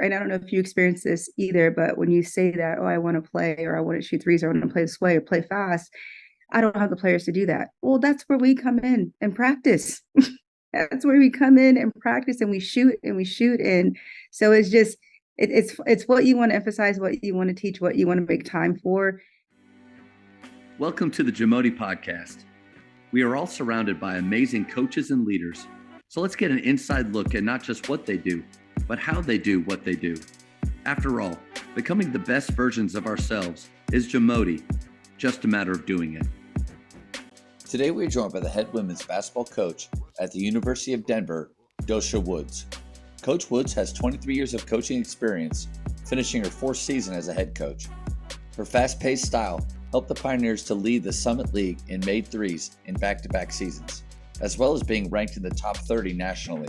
and I don't know if you experience this either, but when you say that, oh, I want to play or I want to shoot threes or I want to play this way or play fast, I don't have the players to do that. Well, that's where we come in and practice. That's where we come in and practice and we shoot and we shoot. And so it's just, it's what you want to emphasize, what you want to teach, what you want to make time for. Welcome to the Jamodi Podcast. We are all surrounded by amazing coaches and leaders. So let's get an inside look at not just what they do, but how they do what they do. After all, becoming the best versions of ourselves is Jamodi, just a matter of doing it. Today we are joined by the head women's basketball coach at the University of Denver, Doshia Woods. Coach Woods has 23 years of coaching experience, finishing her fourth season as a head coach. Her fast-paced style helped the Pioneers to lead the Summit League in made threes in back-to-back seasons, as well as being ranked in the top 30 nationally.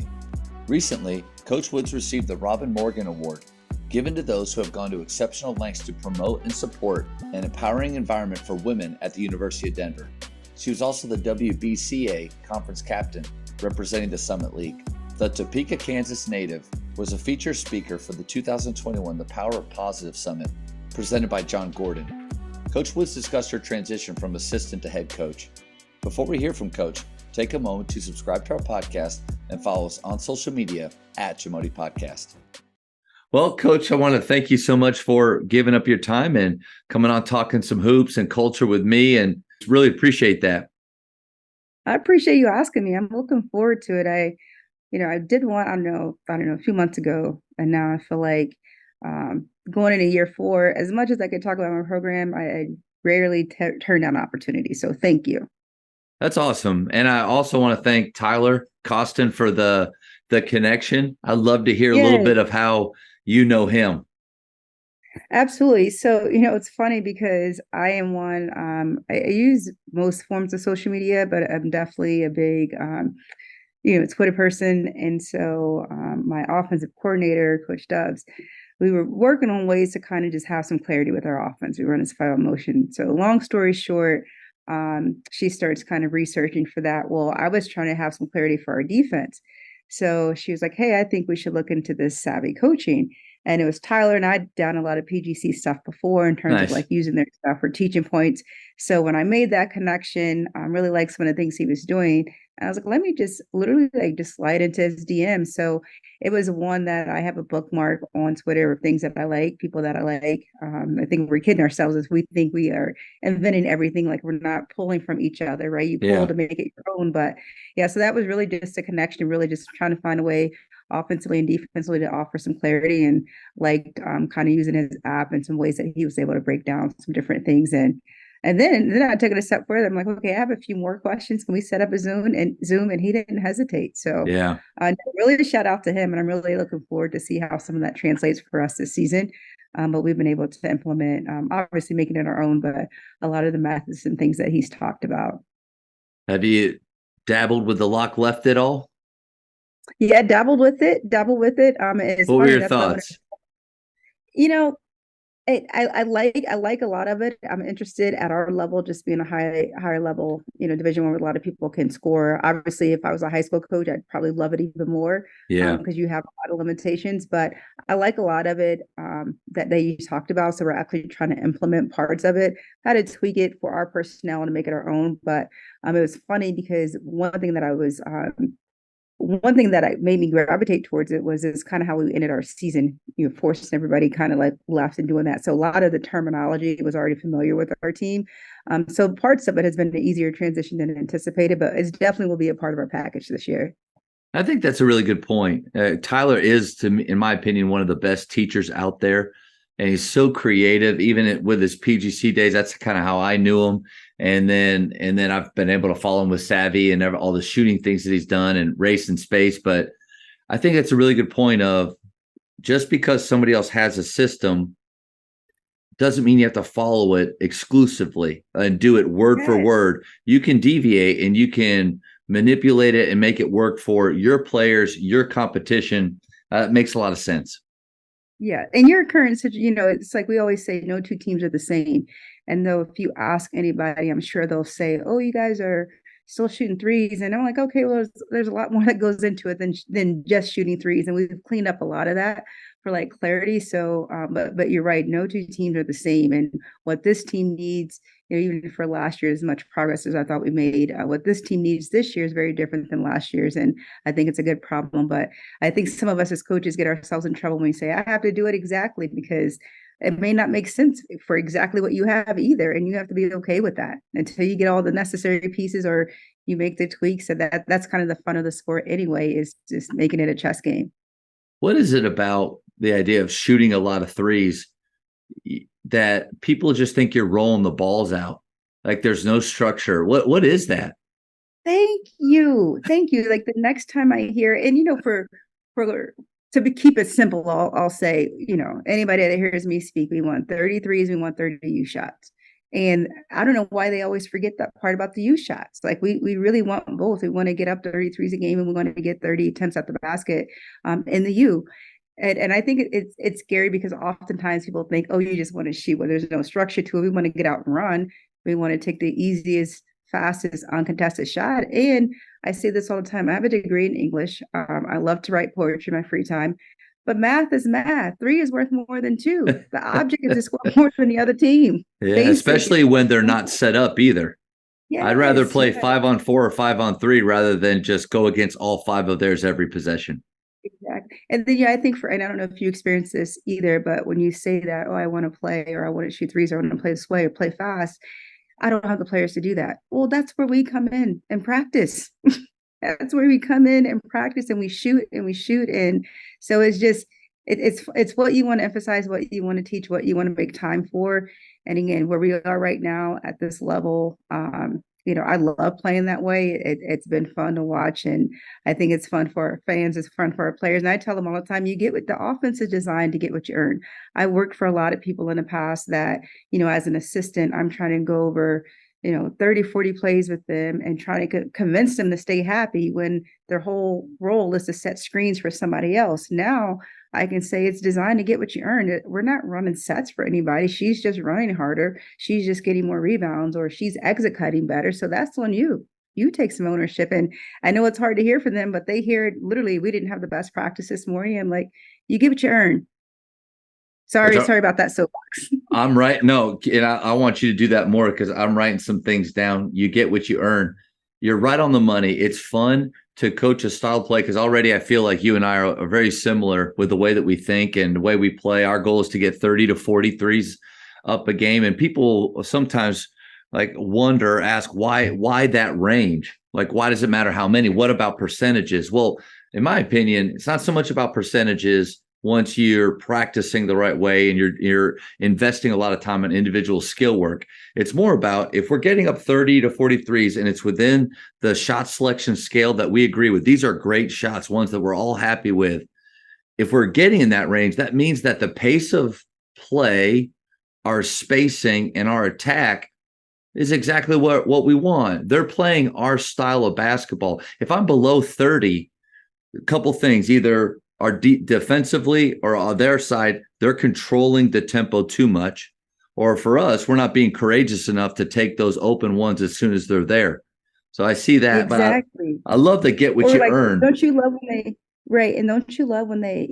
Recently, Coach Woods received the Robin Morgan Award, given to those who have gone to exceptional lengths to promote and support an empowering environment for women at the University of Denver. She was also the WBCA conference captain, representing the Summit League. The Topeka, Kansas native was a featured speaker for the 2021 The Power of Positive Summit, presented by John Gordon. Coach Woods discussed her transition from assistant to head coach. Before we hear from Coach, take a moment to subscribe to our podcast and follow us on social media at Jamodi Podcast. Well, Coach, I want to thank you so much for giving up your time and coming on talking some hoops and culture with me, and really appreciate that. I appreciate you asking me. I'm looking forward to it. I did one, I don't know, a few months ago, and now I feel like going into year 4, as much as I could talk about my program, I rarely turn down opportunities. So thank you. That's awesome. And I also want to thank Tyler Costin for the connection. I'd love to hear a little bit of how you know him. Absolutely. So, it's funny because I am one, I use most forms of social media, but I'm definitely a big, Twitter person. And so my offensive coordinator, Coach Dubs, we were working on ways to kind of just have some clarity with our offense. We run a spiral motion. So long story short, she starts kind of researching for that. Well, I was trying to have some clarity for our defense. So she was like, hey, I think we should look into this savvy coaching. And it was Tyler, and I'd done a lot of PGC stuff before in terms of like using their stuff for teaching points. So when I made that connection, I really liked some of the things he was doing. And I was like, let me just literally just slide into his DM. So it was one that I have a bookmark on Twitter of things that I like, people that I like. I think we're kidding ourselves if we think we are inventing everything, like we're not pulling from each other, right? You pull to make it your own. But yeah, so that was really just a connection, really just trying to find a way offensively and defensively to offer some clarity, and like kind of using his app and some ways that he was able to break down some different things. And then I took it a step further. I'm like, okay, I have a few more questions. Can we set up a Zoom? And he didn't hesitate. So really a shout out to him. And I'm really looking forward to see how some of that translates for us this season. But we've been able to implement, obviously making it our own, but a lot of the methods and things that he's talked about. Have you dabbled with the lock left at all? Yeah, dabbled with it. What were your thoughts? I like a lot of it. I'm interested at our level, just being a higher level, division where a lot of people can score. Obviously, if I was a high school coach, I'd probably love it even more. Because you have a lot of limitations. But I like a lot of it that they talked about. So we're actually trying to implement parts of it, how to tweak it for our personnel and to make it our own. But it was funny because one thing that made me gravitate towards it was is kind of how we ended our season, forcing everybody kind of like left and doing that. So a lot of the terminology was already familiar with our team. So parts of it has been an easier transition than anticipated, but it definitely will be a part of our package this year. I think that's a really good point. Tyler is, in my opinion, one of the best teachers out there. And he's so creative, even with his PGC days. That's kind of how I knew him. And then I've been able to follow him with Savvy and all the shooting things that he's done and race in space. But I think that's a really good point of just because somebody else has a system doesn't mean you have to follow it exclusively and do it word for word. You can deviate and you can manipulate it and make it work for your players, your competition. It makes a lot of sense. Yeah. In your current situation, it's like we always say, no two teams are the same. And though if you ask anybody, I'm sure they'll say, oh, you guys are still shooting threes. And I'm like, okay, well, there's a lot more that goes into it than just shooting threes. And we've cleaned up a lot of that for like clarity. So, but you're right. No two teams are the same, and what this team needs, even for last year, as much progress as I thought we made, what this team needs this year is very different than last year's, and I think it's a good problem. But I think some of us as coaches get ourselves in trouble when we say I have to do it exactly, because it may not make sense for exactly what you have either, and you have to be okay with that until you get all the necessary pieces or you make the tweaks. And that's kind of the fun of the sport anyway, is just making it a chess game. What is it about the idea of shooting a lot of threes that people just think you're rolling the balls out? Like there's no structure. What is that? Thank you. Thank you. Like the next time I hear, and for keep it simple, I'll say, anybody that hears me speak, we want 33s, we want 30 U shots. And I don't know why they always forget that part about the U shots. Like we really want both. We want to get up 33s a game, and we want to get 30 attempts at the basket in the U. And I think it's scary because oftentimes people think, oh, you just want to shoot. Well, there's no structure to it. We want to get out and run. We want to take the easiest, fastest, uncontested shot. And I say this all the time. I have a degree in English. I love to write poetry in my free time. But math is math. 3 is worth more than 2. The object is to score more than the other team. Yeah, Basic. especially when they're not set up either. Yes, I'd rather play yes. 5-on-4 or 5-on-3 rather than just go against all 5 of theirs every possession. Exactly. And then, I think and I don't know if you experience this either, but when you say that, oh, I want to play, or I want to shoot threes, or I want to play this way, or play fast, I don't have the players to do that. Well, that's where we come in and practice. That's where we come in and practice, and we shoot and we shoot. And so it's just, it's what you want to emphasize, what you want to teach, what you want to make time for. And again, where we are right now at this level, I love playing that way. It's been fun to watch, and I think it's fun for our fans. It's fun for our players. And I tell them all the time, you get what the offense is designed to get what you earn. I worked for a lot of people in the past that, as an assistant, I'm trying to go over 30, 40 plays with them and trying to convince them to stay happy when their whole role is to set screens for somebody else. Now I can say it's designed to get what you earn. We're not running sets for anybody. She's just running harder. She's just getting more rebounds, or she's exit cutting better. So that's on you. You take some ownership. And I know it's hard to hear from them, but they hear it literally. We didn't have the best practice this morning. I'm like, you get what you earn. Sorry about that soapbox. I'm right. No, and I want you to do that more because I'm writing some things down. You get what you earn. You're right on the money. It's fun to coach a style play because already I feel like you and I are very similar with the way that we think and the way we play. Our goal is to get 30 to 43s up a game. And people sometimes ask why that range? Like, why does it matter how many? What about percentages? Well, in my opinion, it's not so much about percentages once you're practicing the right way and you're investing a lot of time in individual skill work. It's more about if we're getting up 30 to 43s and it's within the shot selection scale that we agree with. These are great shots, ones that we're all happy with. If we're getting in that range, that means that the pace of play, our spacing, and our attack is exactly what we want. They're playing our style of basketball. If I'm below 30, a couple things, either are defensively or on their side, they're controlling the tempo too much. Or for us, we're not being courageous enough to take those open ones as soon as they're there. So I see that, Exactly. but I love the get what you earn. Don't you love when they, right? And don't you love when they,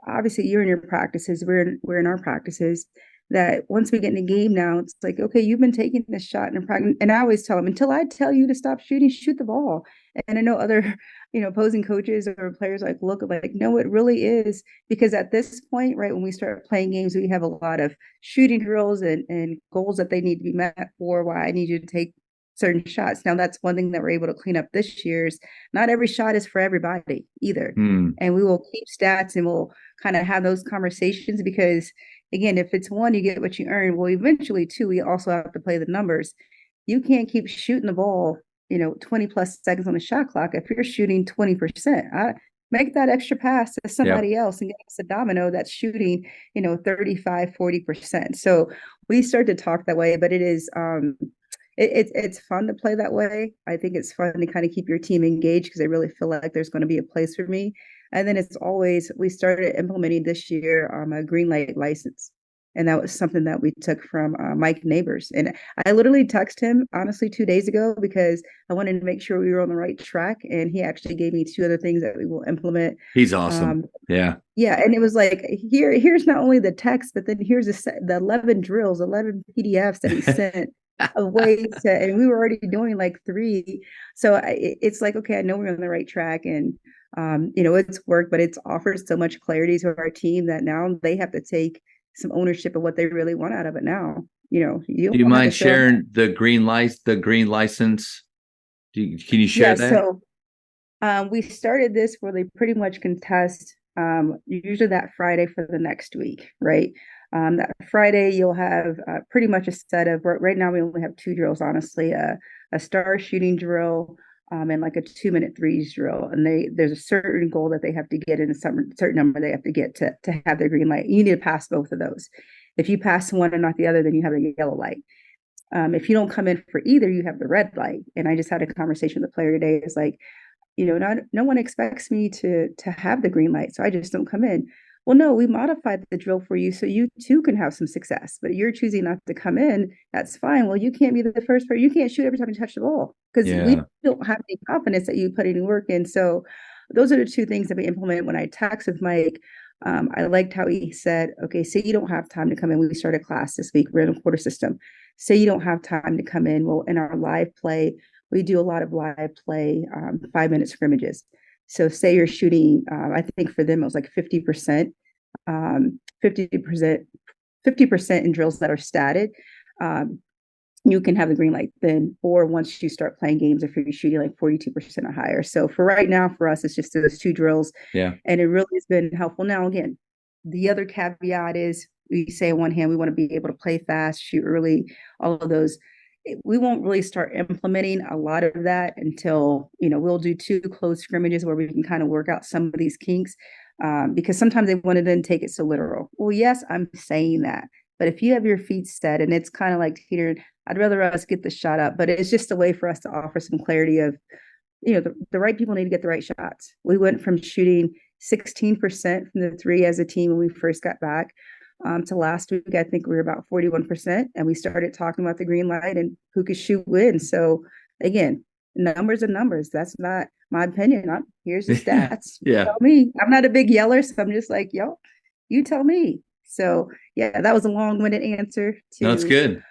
obviously you're in your practices, we're in our practices, that once we get in the game now, it's like, okay, you've been taking this shot in practice. And I always tell them, until I tell you to stop shooting, shoot the ball. And I know other, opposing coaches or players look like, no, it really is. Because at this point, right, when we start playing games, we have a lot of shooting drills and goals that they need to be met for. Why I need you to take certain shots. Now, that's one thing that we're able to clean up this year's. Not every shot is for everybody either. And we will keep stats and we'll kind of have those conversations because, again, if it's 1, you get what you earn. Well, eventually, 2, we also have to play the numbers. You can't keep shooting the ball, 20 plus seconds on the shot clock. If you're shooting 20%, make that extra pass to somebody else and get us a domino that's shooting, 35, 40%. So we start to talk that way, but it is, it's fun to play that way. I think it's fun to kind of keep your team engaged because I really feel like there's going to be a place for me. And then it's always, we started implementing this year a green light license. And that was something that we took from Mike Neighbors. And I literally texted him, honestly, 2 days ago because I wanted to make sure we were on the right track. And he actually gave me two other things that we will implement. He's awesome. Um, Yeah. yeah, and it was like here's not only the text, but then here's the 11 drills, 11 PDFs that he sent away to, and we were already doing like three. So it's like, okay, I know we're on the right track, and it's worked, but it's offered so much clarity to our team that now they have to take some ownership of what they really want out of it. Now, you Do you don't have to mind show them. sharing the green license? Can you share Yeah, that? so we started this where they pretty much can test usually that Friday for the next week, right? That Friday, you'll have pretty much a set of, right now, we only have two drills, honestly, a star shooting drill and like a 2 minute threes drill. And there's a certain goal that they have to get in a certain number they have to get to have their green light. You need to pass both of those. If you pass one and not the other, then you have a yellow light. If you don't come in for either, you have the red light. And I just had a conversation with the player today. It's like, no one expects me to have the green light, so I just don't come in. Well, no, we modified the drill for you so you too can have some success, but you're choosing not to come in. That's fine. Well, you can't be the first person. You can't shoot every time you touch the ball because we Yeah. don't have any confidence that you put any work in. So those are the two things that we implement. When I taxed with Mike, I liked how he said, okay, say you don't have time to come in. We started class this week. We're in a quarter system. Say you don't have time to come in. Well, in our live play, we do a lot of live play, 5 minute scrimmages. So say you're shooting, I think for them it was like 50%, 50%, 50% in drills that are statted. You can have the green light then, or once you start playing games, if you're shooting like 42% or higher. So for right now, for us, it's just those two drills. Yeah. And it really has been helpful. Now, again, the other caveat is we say on one hand, we want to be able to play fast, shoot early, all of those. We won't really start implementing a lot of that until, we'll do two closed scrimmages where we can kind of work out some of these kinks. Because sometimes they want to then take it so literal. Well, yes, I'm saying that. But if you have your feet set and it's kind of like teetering, I'd rather us get the shot up. But it's just a way for us to offer some clarity of, the right people need to get the right shots. We went from shooting 16% from the three as a team when we first got back to last week. I think we were about 41%. And we started talking about the green light and who could shoot wins. So again, numbers are numbers. That's not my opinion. Here's the stats. Yeah. Tell me. I'm not a big yeller, so I'm just like, you tell me. So yeah, that was a long-winded answer to No, it's good.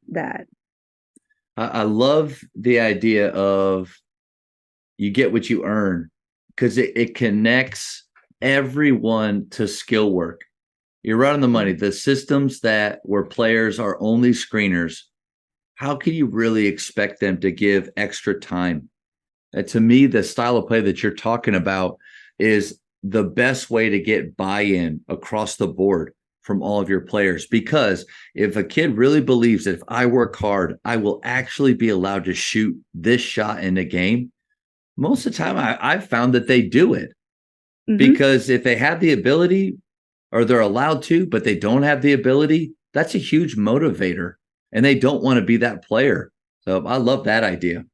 that. I love the idea of you get what you earn because it connects everyone to skill work. You're right on the money. The systems where players are only screeners, how can you really expect them to give extra time? To me, the style of play that you're talking about is the best way to get buy-in across the board from all of your players. Because if a kid really believes that if I work hard, I will actually be allowed to shoot this shot in the game, most of the time I've found that they do it. Mm-hmm. Because if they have the ability or they're allowed to, but they don't have the ability, that's a huge motivator. And they don't want to be that player. So I love that idea.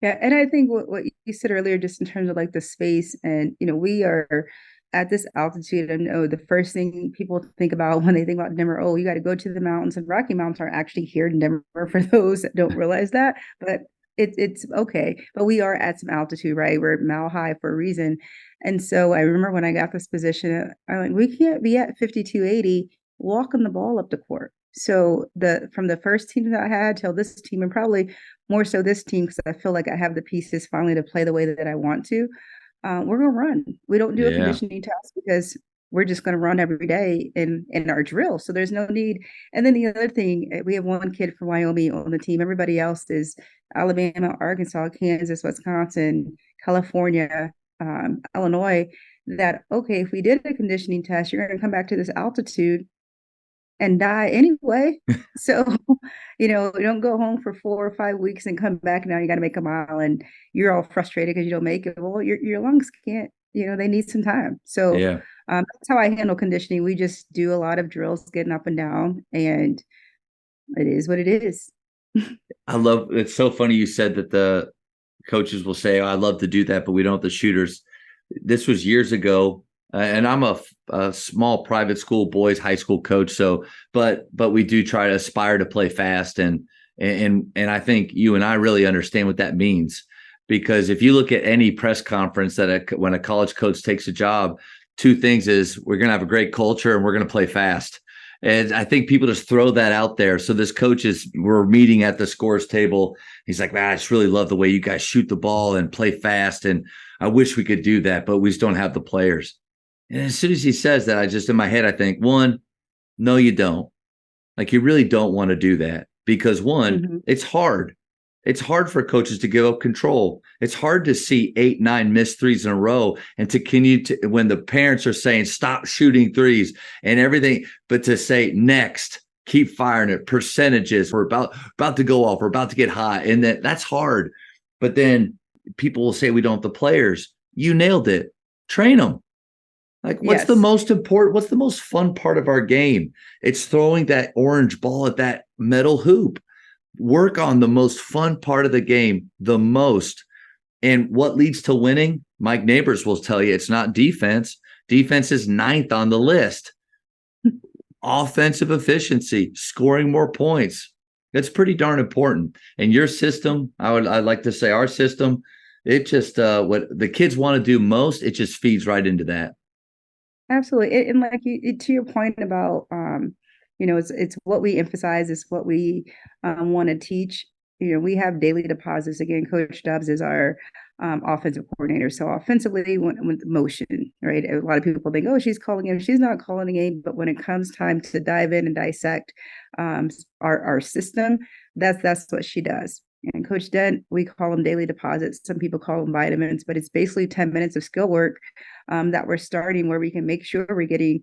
Yeah, and I think what you said earlier, just in terms of like the space, and we are at this altitude, and the first thing people think about when they think about Denver, you got to go to the mountains, and Rocky Mountains are actually here in Denver for those that don't realize that, but it's okay. But we are at some altitude, right? We're mile high for a reason. And so I remember when I got this position, I'm like, we can't be at 5280 walking the ball up the court. So from the first team that I had till this team, and probably more so this team, because I feel like I have the pieces finally to play the way that I want to, we're going to run. We don't do a conditioning test because we're just going to run every day in our drill. So there's no need. And then the other thing, we have one kid from Wyoming on the team. Everybody else is Alabama, Arkansas, Kansas, Wisconsin, California, Illinois. That, okay, if we did a conditioning test, you're going to come back to this altitude and die anyway. So, you don't go home for 4 or 5 weeks and come back. Now you got to make a mile and you're all frustrated because you don't make it. Well, your lungs can't, they need some time. So that's how I handle conditioning. We just do a lot of drills, getting up and down, and it is what it is. I love, it's so funny you said that the coaches will say, I love to do that, but we don't have the shooters. This was years ago. And I'm a small private school boys high school coach. So, but we do try to aspire to play fast, and I think you and I really understand what that means, because if you look at any press conference when a college coach takes a job, two things is we're going to have a great culture and we're going to play fast. And I think people just throw that out there. So this coach we're meeting at the scores table. He's like, man, I just really love the way you guys shoot the ball and play fast. And I wish we could do that, but we just don't have the players. And as soon as he says that, I just in my head, I think, one, no, you don't. Like, you really don't want to do that, because one, it's hard. It's hard for coaches to give up control. It's hard to see 8, 9 missed threes in a row and to continue to, when the parents are saying, stop shooting threes and everything, but to say next, keep firing it, percentages, we're about to go off, we're about to get hot. And that's hard. But then people will say we don't have the players. You nailed it. Train them. Like, what's the most important, what's the most fun part of our game? It's throwing that orange ball at that metal hoop. Work on the most fun part of the game the most. And what leads to winning? Mike Neighbors will tell you it's not defense. Defense is 9th on the list. Offensive efficiency, scoring more points. It's pretty darn important. And your system, I'd like to say our system, it just what the kids want to do most, it just feeds right into that. Absolutely. And like to your point about, it's what we emphasize, it's what we want to teach. We have daily deposits. Again, Coach Dubs is our offensive coordinator. So offensively, with motion, right? A lot of people think, oh, she's calling him. She's not calling the game. But when it comes time to dive in and dissect our system, that's what she does. And Coach Dent, we call them daily deposits. Some people call them vitamins, but it's basically 10 minutes of skill work that we're starting, where we can make sure we're getting,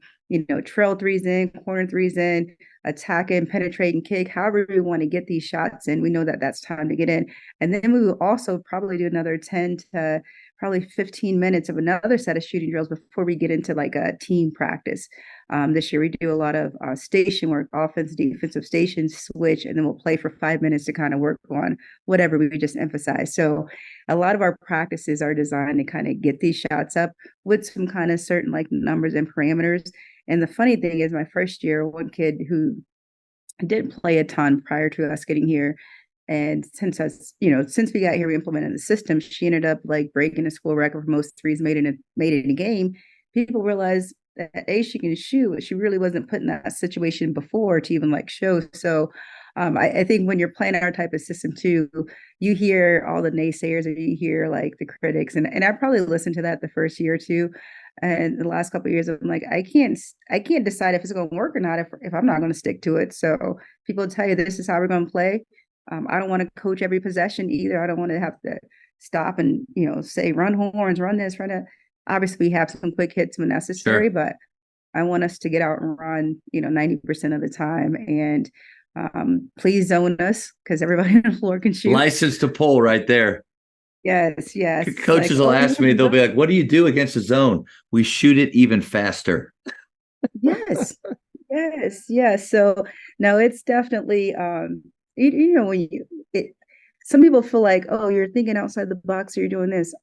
trail threes in, corner threes in, attack and penetrate and kick, however we want to get these shots in. We know that that's time to get in. And then we will also probably do another 10 to probably 15 minutes of another set of shooting drills before we get into like a team practice. This year we do a lot of station work, offense, defensive station switch, and then we'll play for 5 minutes to kind of work on whatever we just emphasize. So a lot of our practices are designed to kind of get these shots up with some kind of certain like numbers and parameters. And the funny thing is, my first year, one kid who didn't play a ton prior to us getting here, and since we got here, we implemented the system. She ended up like breaking the school record for most threes made in a game. People realized that she can shoot, but she really wasn't put in that situation before to even like show. So I think when you're playing our type of system too, you hear all the naysayers, or you hear like the critics, and I probably listened to that the first year or two. And the last couple of years, I'm like, I can't decide if it's going to work or not if I'm not going to stick to it. So people tell you this is how we're going to play. I don't want to coach every possession either. I don't want to have to stop and say run horns, run this, run that. Obviously, we have some quick hits when necessary, sure, but I want us to get out and run 90% of the time. And please zone us, because everybody on the floor can shoot. License to pull right there. Yes. Coaches will ask me, they'll be like, what do you do against the zone? We shoot it even faster. Yes. So no, it's definitely, when some people feel like, oh, you're thinking outside the box, or you're doing this.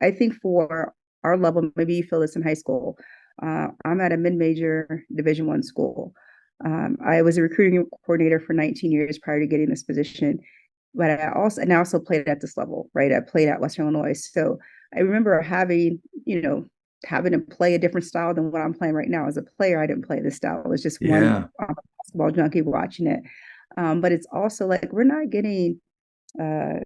I think for our level, maybe you feel this in high school. I'm at a mid-major Division I school. I was a recruiting coordinator for 19 years prior to getting this position, but I also played at this level, right? I played at Western Illinois. So I remember having to play a different style than what I'm playing right now. As a player, I didn't play this style. It was just one basketball junkie watching it. But it's also like, we're not getting a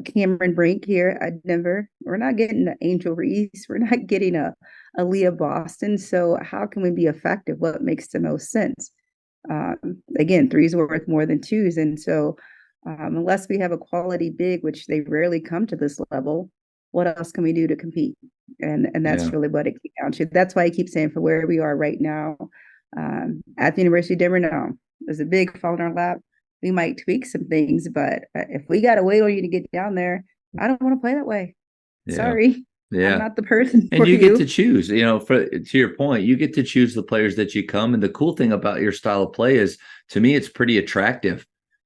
Cameron Brink here at Denver. We're not getting an Angel Reese. We're not getting a Leah Boston. So how can we be effective? What makes the most sense? Again, threes are worth more than twos. And so unless we have a quality big, which they rarely come to this level, what else can we do to compete? And that's really what it came down to. That's why I keep saying, for where we are right now at the University of Denver, now there's a big fall in our lap. We might tweak some things, but if we got to wait on you to get down there, I don't want to play that way. Sorry. I'm not the person and you get to choose, to your point, you get to choose the players that you come. And the cool thing about your style of play is, to me, it's pretty attractive.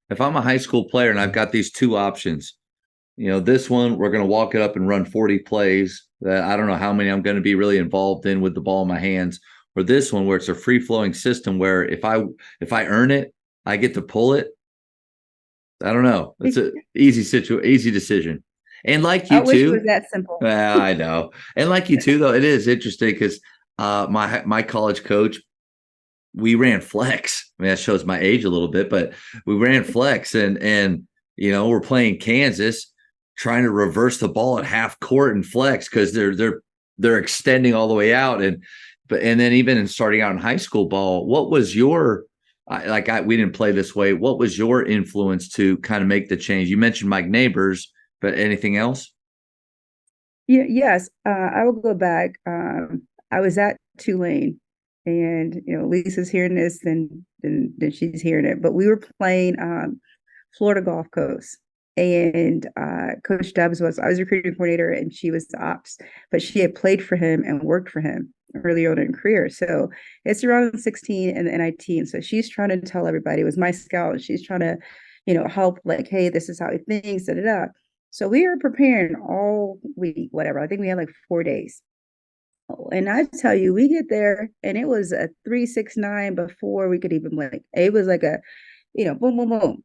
If I'm a high school player and I've got these two options, this one, we're going to walk it up and run 40 plays that I don't know how many I'm going to be really involved in with the ball in my hands. Or this one where it's a free flowing system where if I earn it, I get to pull it. I don't know. It's a easy decision. And like I you wish it was too, that simple. I know. And like you too, though, it is interesting because my college coach, we ran flex. I mean, that shows my age a little bit, but we ran flex, and we're playing Kansas, trying to reverse the ball at half court and flex because they're extending all the way out, and then even in starting out in high school ball, what was your we didn't play this way. What was your influence to kind of make the change? You mentioned Mike Neighbors, but anything else? Yeah, yes, I will go back. I was at Tulane, and Lisa's hearing this, then she's hearing it. But we were playing Florida Gulf Coast, and Coach Dubs I was recruiting coordinator, and she was the ops, but she had played for him and worked for him early on in her career. So it's around 16 and the NIT, and so she's trying to tell everybody it was my scout, and she's trying to, help like, hey, this is how he thinks, da da da. So we were preparing all week, whatever. I think we had like 4 days. Oh, and I tell you, we get there and it was a 3-6-9 before we could even blink. It was like a, boom, boom, boom.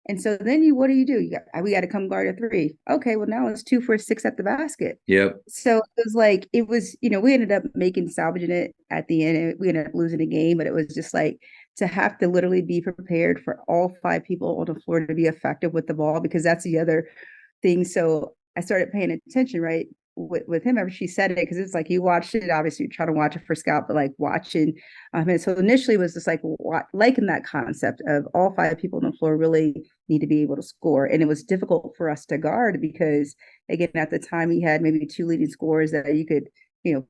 And so then what do? We got to come guard a three. Okay, well now it's 2 for 6 at the basket. Yep. So we ended up salvaging it at the end. We ended up losing the game, but it was just like to have to literally be prepared for all 5 people on the floor to be effective with the ball, because that's the other thing. So I started paying attention, right, with him after she said it, because it's like you watched it. Obviously, you're trying to watch it for scout, but like watching. And so initially, it was just like liking that concept of all 5 people on the floor really need to be able to score, and it was difficult for us to guard because again at the time we had maybe 2 leading scorers that you could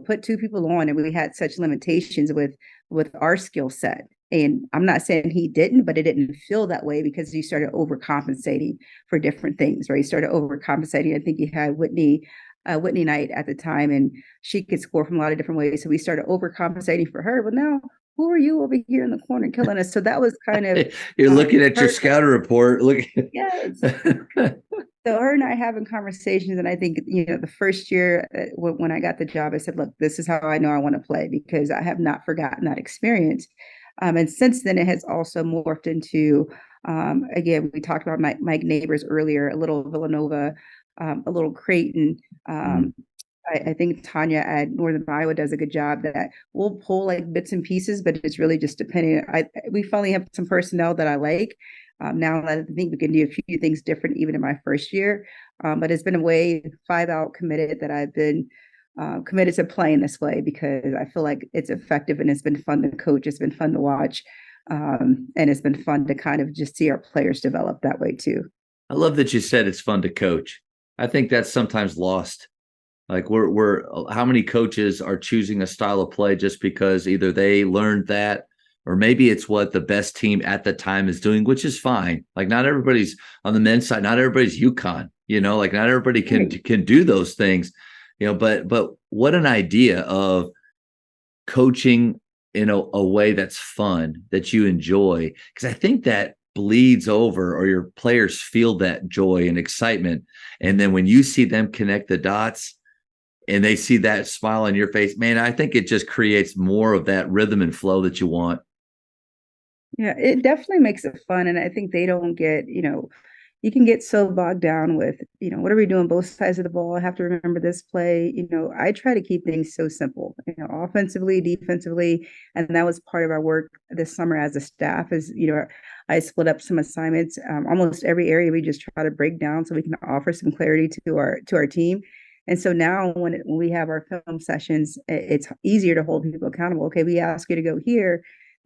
put 2 people on, and we had such limitations with our skill set. And I'm not saying he didn't, but it didn't feel that way because he started overcompensating for different things, right? He started overcompensating. I think he had Whitney Knight at the time, and she could score from a lot of different ways. So we started overcompensating for her. But now, who are you over here in the corner killing us? So that was kind of You're looking at your scouter report. Look. Yes. So her and I having conversations, and I think the first year when I got the job, I said, "Look, this is how I know I want to play because I have not forgotten that experience." And since then, it has also morphed into, again, we talked about Mike Neighbors earlier, a little Villanova, a little Creighton. I think Tanya at Northern Iowa does a good job that we'll pull like bits and pieces, but it's really just depending. We finally have some personnel that I like. Now I think we can do a few things different even in my first year. But it's been a way 5 out committed that I've been committed to playing this way because I feel like it's effective and it's been fun to coach. It's been fun to watch. And it's been fun to kind of just see our players develop that way too. I love that you said it's fun to coach. I think that's sometimes lost. Like we're how many coaches are choosing a style of play just because either they learned that or maybe it's what the best team at the time is doing, which is fine. Like not everybody's on the men's side, not everybody's UConn, like not everybody can do those things, but what an idea of coaching in a way that's fun, that you enjoy. Because I think that bleeds over or your players feel that joy and excitement. And then when you see them connect the dots and they see that smile on your face, man, I think it just creates more of that rhythm and flow that you want. Yeah, it definitely makes it fun. And I think they don't get, you can get so bogged down with, what are we doing both sides of the ball? I have to remember this play. I try to keep things so simple, offensively, defensively. And that was part of our work this summer as a staff is, I split up some assignments. Almost every area we just try to break down so we can offer some clarity to our team. And so now when we have our film sessions, it's easier to hold people accountable. Okay, we ask you to go here.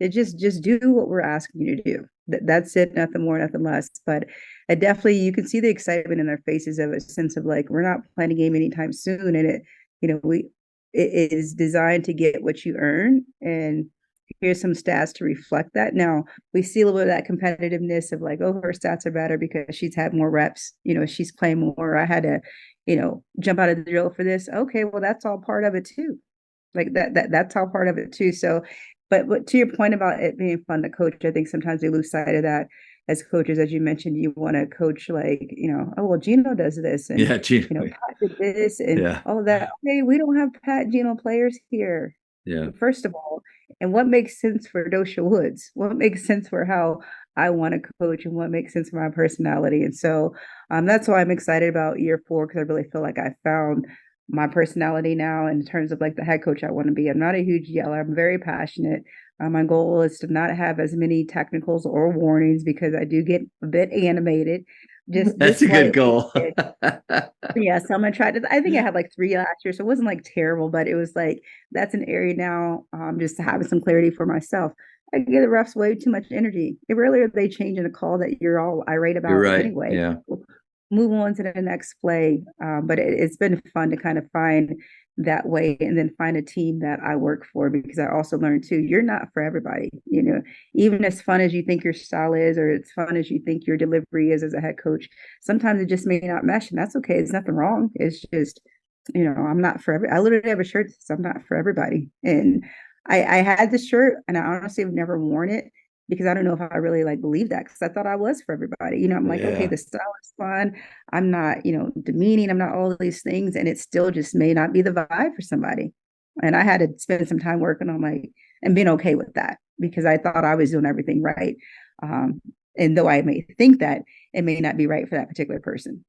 Just do what we're asking you to do. That's it, nothing more, nothing less. But definitely you can see the excitement in their faces of a sense of like, we're not playing a game anytime soon. And it is designed to get what you earn. And here's some stats to reflect that. Now we see a little bit of that competitiveness of like, oh, her stats are better because she's had more reps, she's playing more. I had to, jump out of the drill for this. Okay, well, that's all part of it too. Like that's all part of it too. So but to your point about it being fun to coach, I think sometimes we lose sight of that. as coaches, as you mentioned, you want to coach like, oh, well, Gino does this and, Yeah, Gino. Pat did this and Yeah, all of that. Okay, we don't have Pat Gino players here, yeah. first of all. And what makes sense for Doshia Woods? What makes sense for how I want to coach and what makes sense for my personality? And so that's why I'm excited about year 4, because I really feel like I found my personality now in terms of like the head coach I want to be. I'm not a huge yeller. I'm very passionate. My goal is to not have as many technicals or warnings because I do get a bit animated, That's just a good slightly. goal. Yeah, so I'm gonna try to. I think I had like 3 last year, so it wasn't like terrible, but it was like that's an area now. Just to have some clarity for myself. I give the refs way too much energy. It rarely are they changing a call that you're all irate You're about right. anyway. Yeah. Move on to the next play. But it's been fun to kind of find that way and then find a team that I work for, because I also learned too, you're not for everybody. Even as fun as you think your style is, or as fun as you think your delivery is as a head coach, sometimes it just may not mesh, and that's okay. There's nothing wrong. It's just, I'm not for I literally have a shirt that says I'm not for everybody. And I had this shirt and I honestly have never worn it because I don't know if I really like believe that, because I thought I was for everybody. I'm like, okay, Yeah. the style is fun. I'm not, demeaning. I'm not all of these things. And it still just may not be the vibe for somebody. And I had to spend some time working on and being okay with that, because I thought I was doing everything right. And though I may think that, it may not be right for that particular person.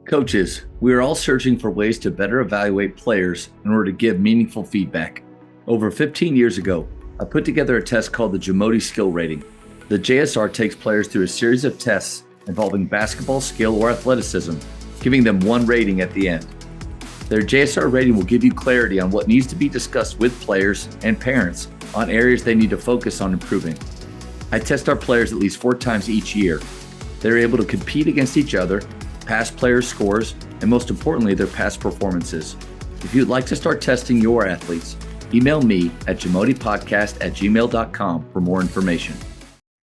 Coaches, we are all searching for ways to better evaluate players in order to give meaningful feedback. Over 15 years ago, I put together a test called the Jamodi Skill Rating. The JSR takes players through a series of tests involving basketball skill or athleticism, giving them 1 rating at the end. Their JSR rating will give you clarity on what needs to be discussed with players and parents on areas they need to focus on improving. I test our players at least 4 times each year. They're able to compete against each other, past players' scores, and most importantly, their past performances. If you'd like to start testing your athletes, email me at jamodipodcast@gmail.com for more information.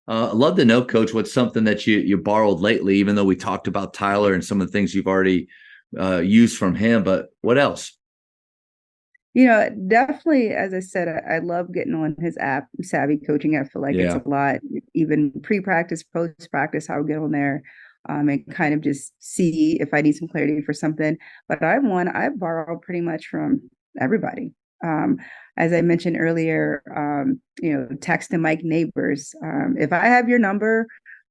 I'd love to know, Coach, what's something that you borrowed lately, even though we talked about Tyler and some of the things you've already used from him, but what else? Definitely, as I said, I love getting on his app, Savvy Coaching. I feel like it's Yeah. a lot, even pre-practice, post-practice, I'll get on there and kind of just see if I need some clarity for something. But I borrow pretty much from everybody. As I mentioned earlier, text and Mike Neighbors. If I have your number,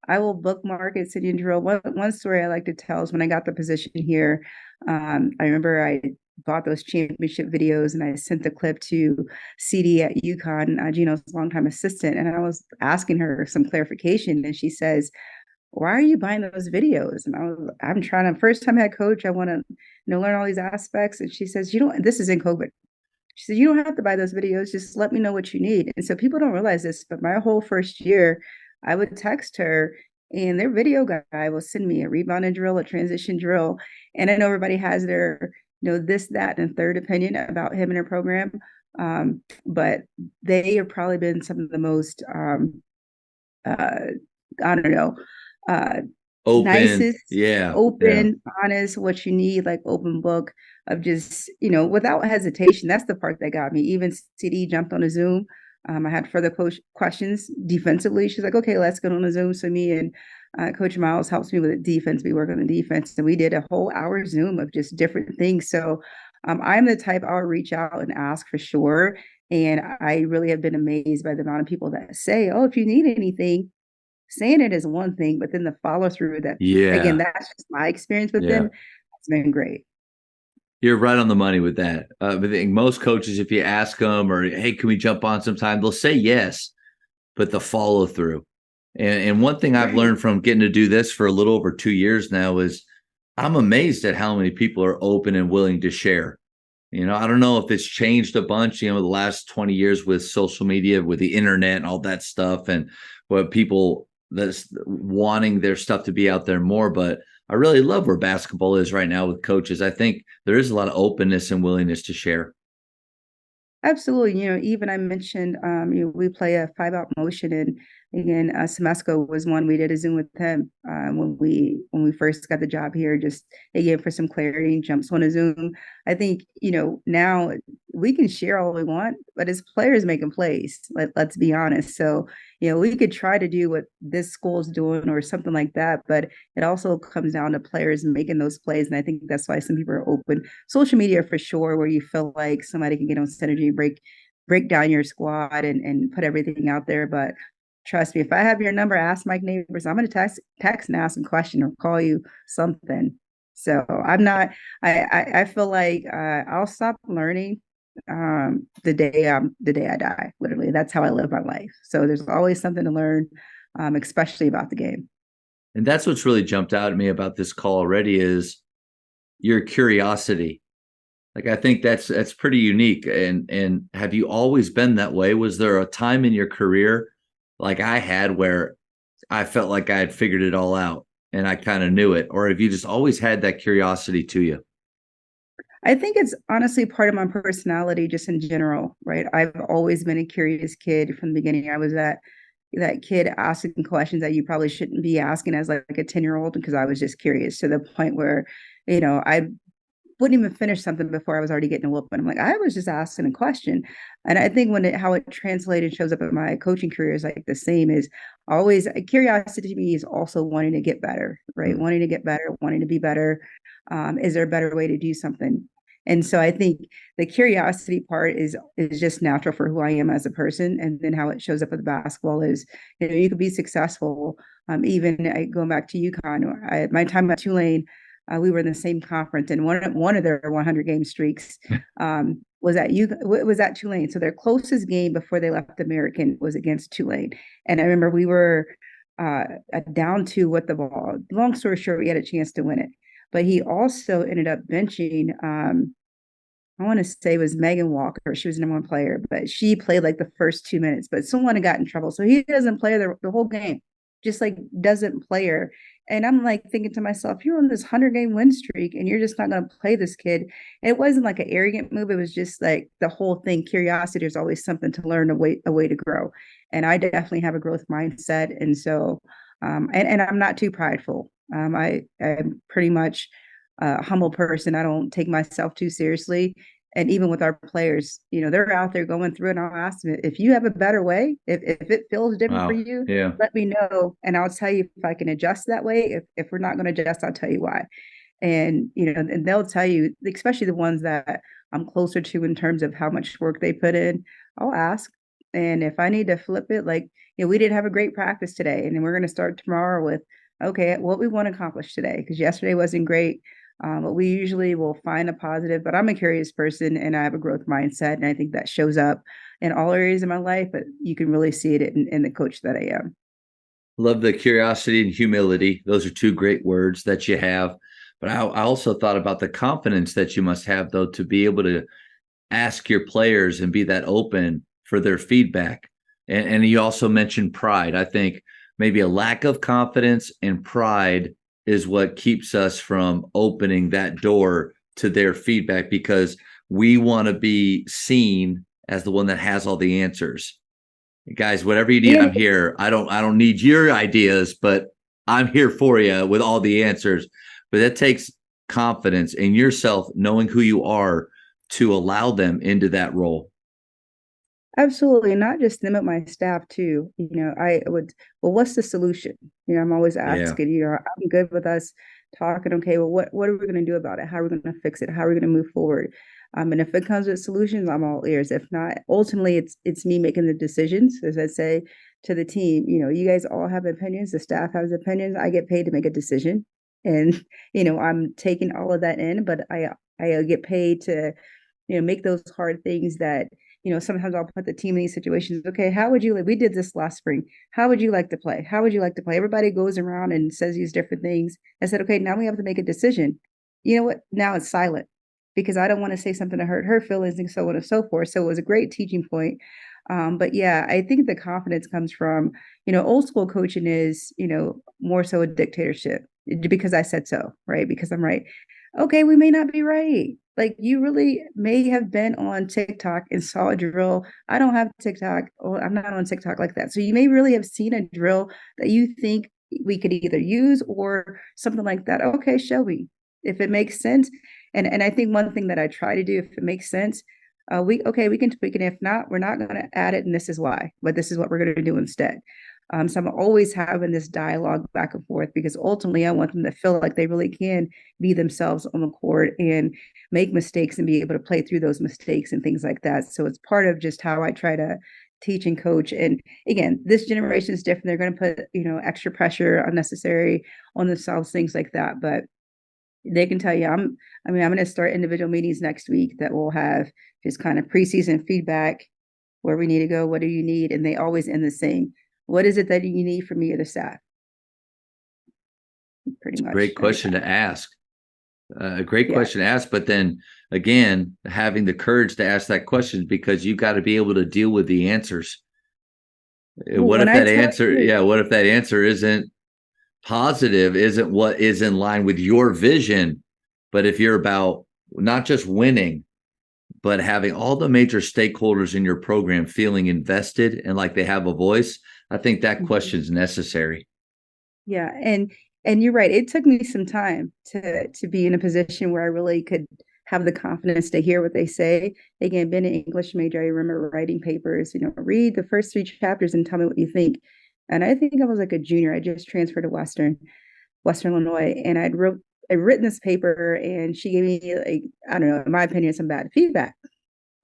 I will bookmark it, City and Drill. One story I like to tell is when I got the position here, I remember I bought those championship videos and I sent the clip to CD at UConn, Gino's longtime assistant, and I was asking her some clarification, and she says, "Why are you buying those videos?" And I'm trying to, first time head coach, I want to learn all these aspects, and she says, "You don't." This is in COVID. She said, "You don't have to buy those videos. Just let me know what you need." And so people don't realize this, but my whole first year, I would text her, and their video guy will send me a rebounding drill, a transition drill. And I know everybody has their, this, that, and third opinion about him and her program. But they have probably been some of the most, I don't know, Open. nicest, Yeah. open, honest, what you need, like open book of just, without hesitation. That's the part that got me. Even CD jumped on a Zoom. I had further questions defensively. She's like, okay, let's get on a Zoom. So me and Coach Miles helps me with the defense. We work on the defense. And we did a whole hour Zoom of just different things. So I'm the type I'll reach out and ask for sure. And I really have been amazed by the amount of people that say, oh, if you need anything, saying it is one thing, but then the follow through that, again, Yeah. that's just my experience with Yeah. them. It's been great. You're right on the money with that. I think most coaches, if you ask them or, hey, can we jump on sometime? They'll say yes, but the follow through. And one thing I've learned from getting to do this for a little over 2 years now is I'm amazed at how many people are open and willing to share. I don't know if it's changed a bunch, the last 20 years with social media, with the internet and all that stuff, and what people that's wanting their stuff to be out there more. But I really love where basketball is right now with coaches. I think there is a lot of openness and willingness to share. Absolutely. Even I mentioned, we play a 5-out motion, and Again, Semesco was one we did a Zoom with him when we first got the job here. Just again for some clarity, and jumps on a Zoom. I think now we can share all we want, but as players making plays, let's be honest. So we could try to do what this school is doing or something like that, but it also comes down to players making those plays, and I think that's why some people are open. Social media for sure, where you feel like somebody can get on synergy, break down your squad and put everything out there, but trust me, if I have your number, ask my neighbors. I'm going to text and ask a question or call you something. So I'm not. I feel like I'll stop learning the day I die. Literally, that's how I live my life. So there's always something to learn, especially about the game. And that's what's really jumped out at me about this call already is your curiosity. Like I think that's pretty unique. And have you always been that way? Was there a time in your career like I had where I felt like I had figured it all out and I kind of knew it? Or have you just always had that curiosity to you? I think it's honestly part of my personality, just in general, right? I've always been a curious kid from the beginning. I was that kid asking questions that you probably shouldn't be asking as like a 10-year-old because I was just curious to the point where, I wouldn't even finish something before I was already getting a whoop. And I'm like, I was just asking a question. And I think how it translated shows up in my coaching career is like the same is always curiosity to me is also wanting to get better, right? Wanting to get better, wanting to be better. Is there a better way to do something? And so I think the curiosity part is just natural for who I am as a person. And then how it shows up with basketball is, you could be successful. Even going back to UConn, my time at Tulane, we were in the same conference, and one of their 100 game streaks was at Tulane. So their closest game before they left the American was against Tulane, and I remember we were down two with the ball. Long story short, we had a chance to win it, but he also ended up benching. I want to say it was Megan Walker. She was the number one player, but she played like the first 2 minutes. But someone had got in trouble, so he doesn't play the whole game. Just like doesn't play her. And I'm like thinking to myself, you're on this 100 game win streak and you're just not going to play this kid. And it wasn't like an arrogant move. It was just like the whole thing. Curiosity is always something to learn, a way to grow. And I definitely have a growth mindset. And so, and I'm not too prideful. I'm pretty much a humble person. I don't take myself too seriously. And even with our players, they're out there going through it. And I'll ask them if you have a better way, if it feels different for Wow. you, Yeah. let me know. And I'll tell you if I can adjust that way. If we're not going to adjust, I'll tell you why. And, and they'll tell you, especially the ones that I'm closer to in terms of how much work they put in, I'll ask. And if I need to flip it, like, we didn't have a great practice today. And then we're going to start tomorrow with, okay, what we want to accomplish today. Because yesterday wasn't great. But we usually will find a positive, but I'm a curious person and I have a growth mindset. And I think that shows up in all areas of my life, but you can really see it in the coach that I am. Love the curiosity and humility. Those are two great words that you have. But I also thought about the confidence that you must have, though, to be able to ask your players and be that open for their feedback. And you also mentioned pride. I think maybe a lack of confidence and pride is what keeps us from opening that door to their feedback because we want to be seen as the one that has all the answers. Guys, whatever you need, Yeah, I'm here. I don't need your ideas, but I'm here for you with all the answers. But that takes confidence in yourself, knowing who you are to allow them into that role. absolutely. Not just them, but my staff too. I would, well, what's the solution? I'm always Yeah. asking, I'm good with us talking. Okay, well, what are we going to do about it? How are we going to fix it? How are we going to move forward? And if it comes with solutions, I'm all ears. If not, ultimately it's me making the decisions, as I say to the team, you guys all have opinions, the staff has opinions. I get paid to make a decision. And, I'm taking all of that in, but I get paid to make those hard things that, sometimes I'll put the team in these situations. Okay, how would you like? We did this last spring. How would you like to play? How would you like to play? Everybody goes around and says these different things. I said, okay, now we have to make a decision. You know what? Now it's silent because I don't want to say something to hurt her feelings and so on and so forth. So it was a great teaching point. But yeah, I think the confidence comes from, old school coaching is, more so a dictatorship because I said so, right? Because I'm right. Okay, we may not be right. Like you really may have been on TikTok and saw a drill. I don't have TikTok, or I'm not on TikTok like that. So you may really have seen a drill that you think we could either use or something like that. Okay, show me if it makes sense. And I think one thing that I try to do, if it makes sense, we can tweak it. If not, we're not going to add it, and this is why. But this is what we're going to do instead. So I'm always having this dialogue back and forth because ultimately I want them to feel like they really can be themselves on the court and make mistakes and be able to play through those mistakes and things like that. So it's part of just how I try to teach and coach. And again, this generation is different. They're going to put, extra pressure unnecessary on themselves, things like that. But they can tell you, I'm going to start individual meetings next week that will have just kind of preseason feedback, where we need to go, what do you need? And they always end the same. What is it that you need from me or the staff? Pretty much Great every question time. to ask. A great Yeah. question to ask, but then again, having the courage to ask that question, because you got to be able to deal with the answers. Well, when I tell you, What if that answer isn't positive, isn't what is in line with your vision? But if you're about not just winning, but having all the major stakeholders in your program feeling invested and like they have a voice, I think that Mhm. question is necessary. Yeah, and you're right. It took me some time to be in a position where I really could have the confidence to hear what they say. Again, being an English major, I remember writing papers, read the first three chapters and tell me what you think. And I think I was like a junior. I just transferred to Western Illinois, and I'd written this paper, and she gave me, like, I don't know, in my opinion, some bad feedback.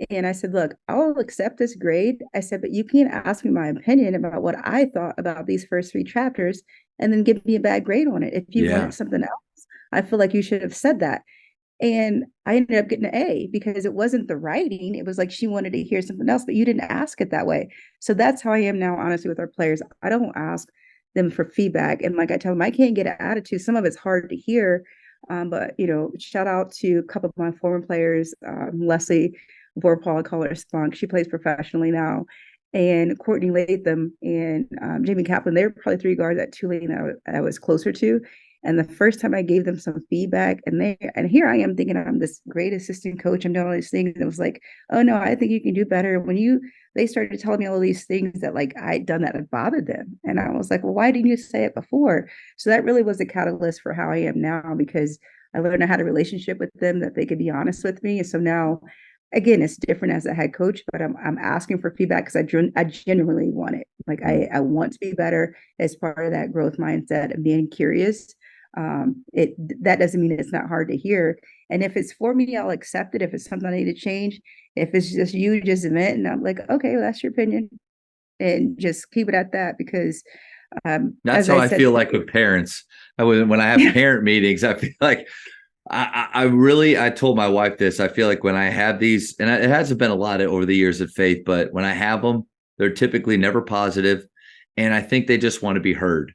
And I said, look, I'll accept this grade. I said, but you can't ask me my opinion about what I thought about these first three chapters and then give me a bad grade on it. If you Yeah. wanted something else, I feel like you should have said that. And I ended up getting an A because it wasn't the writing. It was like she wanted to hear something else, but you didn't ask it that way. So that's how I am now, honestly, with our players. I don't ask them for feedback. And like I tell them, I can't get an attitude. Some of it's hard to hear. But, shout out to a couple of my former players, Leslie Vorpal, I call her Spunk. She plays professionally now. And Courtney Latham and Jamie Kaplan, they were probably three guards at Tulane that I was closer to. And the first time I gave them some feedback, and here I am thinking I'm this great assistant coach, I'm doing all these things. And it was like, oh no, I think you can do better. They started telling me all these things that like I'd done that had bothered them. And I was like, well, why didn't you say it before? So that really was a catalyst for how I am now, because I learned I had a relationship with them that they could be honest with me. And so now, again, it's different as a head coach, but I'm asking for feedback because I genuinely want it. Like I want to be better as part of that growth mindset and being curious. It That doesn't mean it's not hard to hear. And if it's for me, I'll accept it. If it's something I need to change, if it's just you just admit, and I'm like, okay, well, that's your opinion, and just keep it at that. Because That's as how I I said feel to like you, with parents. When I have parent meetings, I feel like I told my wife this. I feel like when I have these, and it hasn't been a lot over the years at Faith, but when I have them, they're typically never positive, and I think they just want to be heard.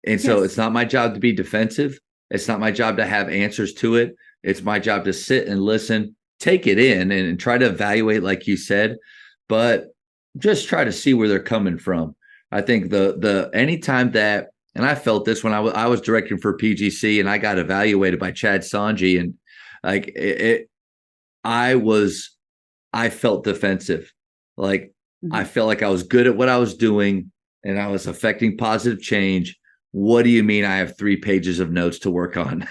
And so yes, it's not my job to be defensive. It's not my job to have answers to it. It's my job to sit and listen, take it in, and try to evaluate, like you said, but just try to see where they're coming from. I think the anytime that, and I felt this when I was directing for PGC and I got evaluated by Chad Sanji, and like I was, I felt defensive. Like I mm-hmm. felt like I was good at what I was doing and I was affecting positive change. What do you mean I have 3 pages of notes to work on?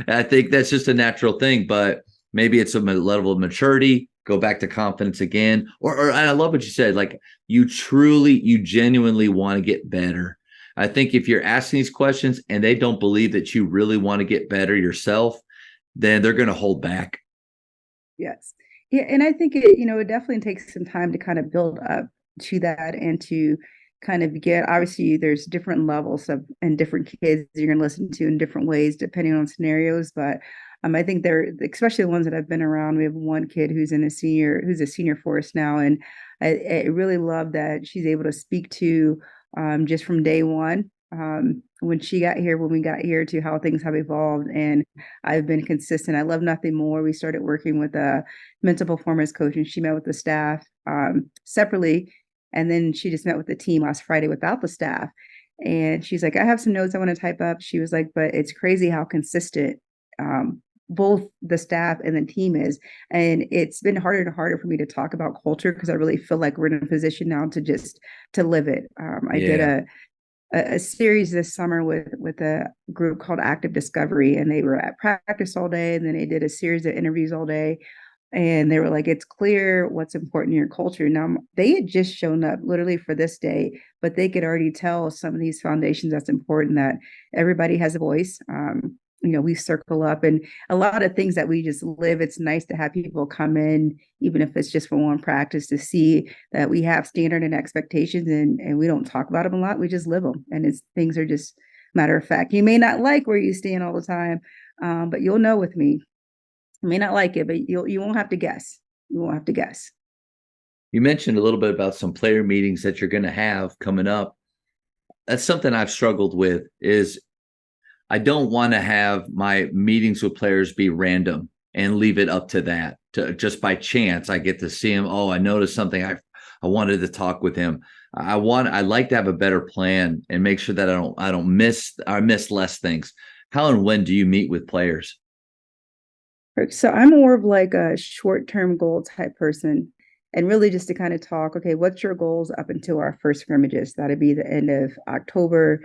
I think that's just a natural thing, but maybe it's a level of maturity. Go back to confidence again. And I love what you said. Like you genuinely want to get better. I think if you're asking these questions and they don't believe that you really want to get better yourself, then they're going to hold back. Yes. Yeah, and I think it definitely takes some time to kind of build up to that and to kind of get, obviously there's different levels of and different kids you're going to listen to in different ways depending on scenarios, but I think they're, especially the ones that I've been around. We have one kid who's a senior for us now, and I really love that she's able to speak to just from day one, when we got here, to how things have evolved. And I've been consistent. I love nothing more. We started working with a mental performance coach, and she met with the staff separately. And then she just met with the team last Friday without the staff. And she's like, I have some notes I want to type up. She was like, but it's crazy how consistent both the staff and the team is. And it's been harder and harder for me to talk about culture because I really feel like we're in a position now to just to live it. I did Yeah. a series this summer with a group called Active Discovery, and they were at practice all day, and then they did a series of interviews all day, and they were like, it's clear what's important in your culture. Now they had just shown up literally for this day, but they could already tell some of these foundations that's important, that everybody has a voice. We circle up, and a lot of things that we just live. It's nice to have people come in, even if it's just for one practice, to see that we have standard and expectations, and we don't talk about them a lot. We just live them, and it's things are just matter of fact. You may not like where you stand all the time, but you'll know with me. You may not like it, but you won't have to guess. You won't have to guess. You mentioned a little bit about some player meetings that you're going to have coming up. That's something I've struggled with is I don't want to have my meetings with players be random and leave it up to that. To just by chance, I get to see him. Oh, I noticed something. I wanted to talk with him. I like to have a better plan and make sure that I don't miss less things. How and when do you meet with players? So I'm more of like a short-term goal type person, and really just to kind of talk, okay, what's your goals up until our first scrimmages? That'd be the end of October.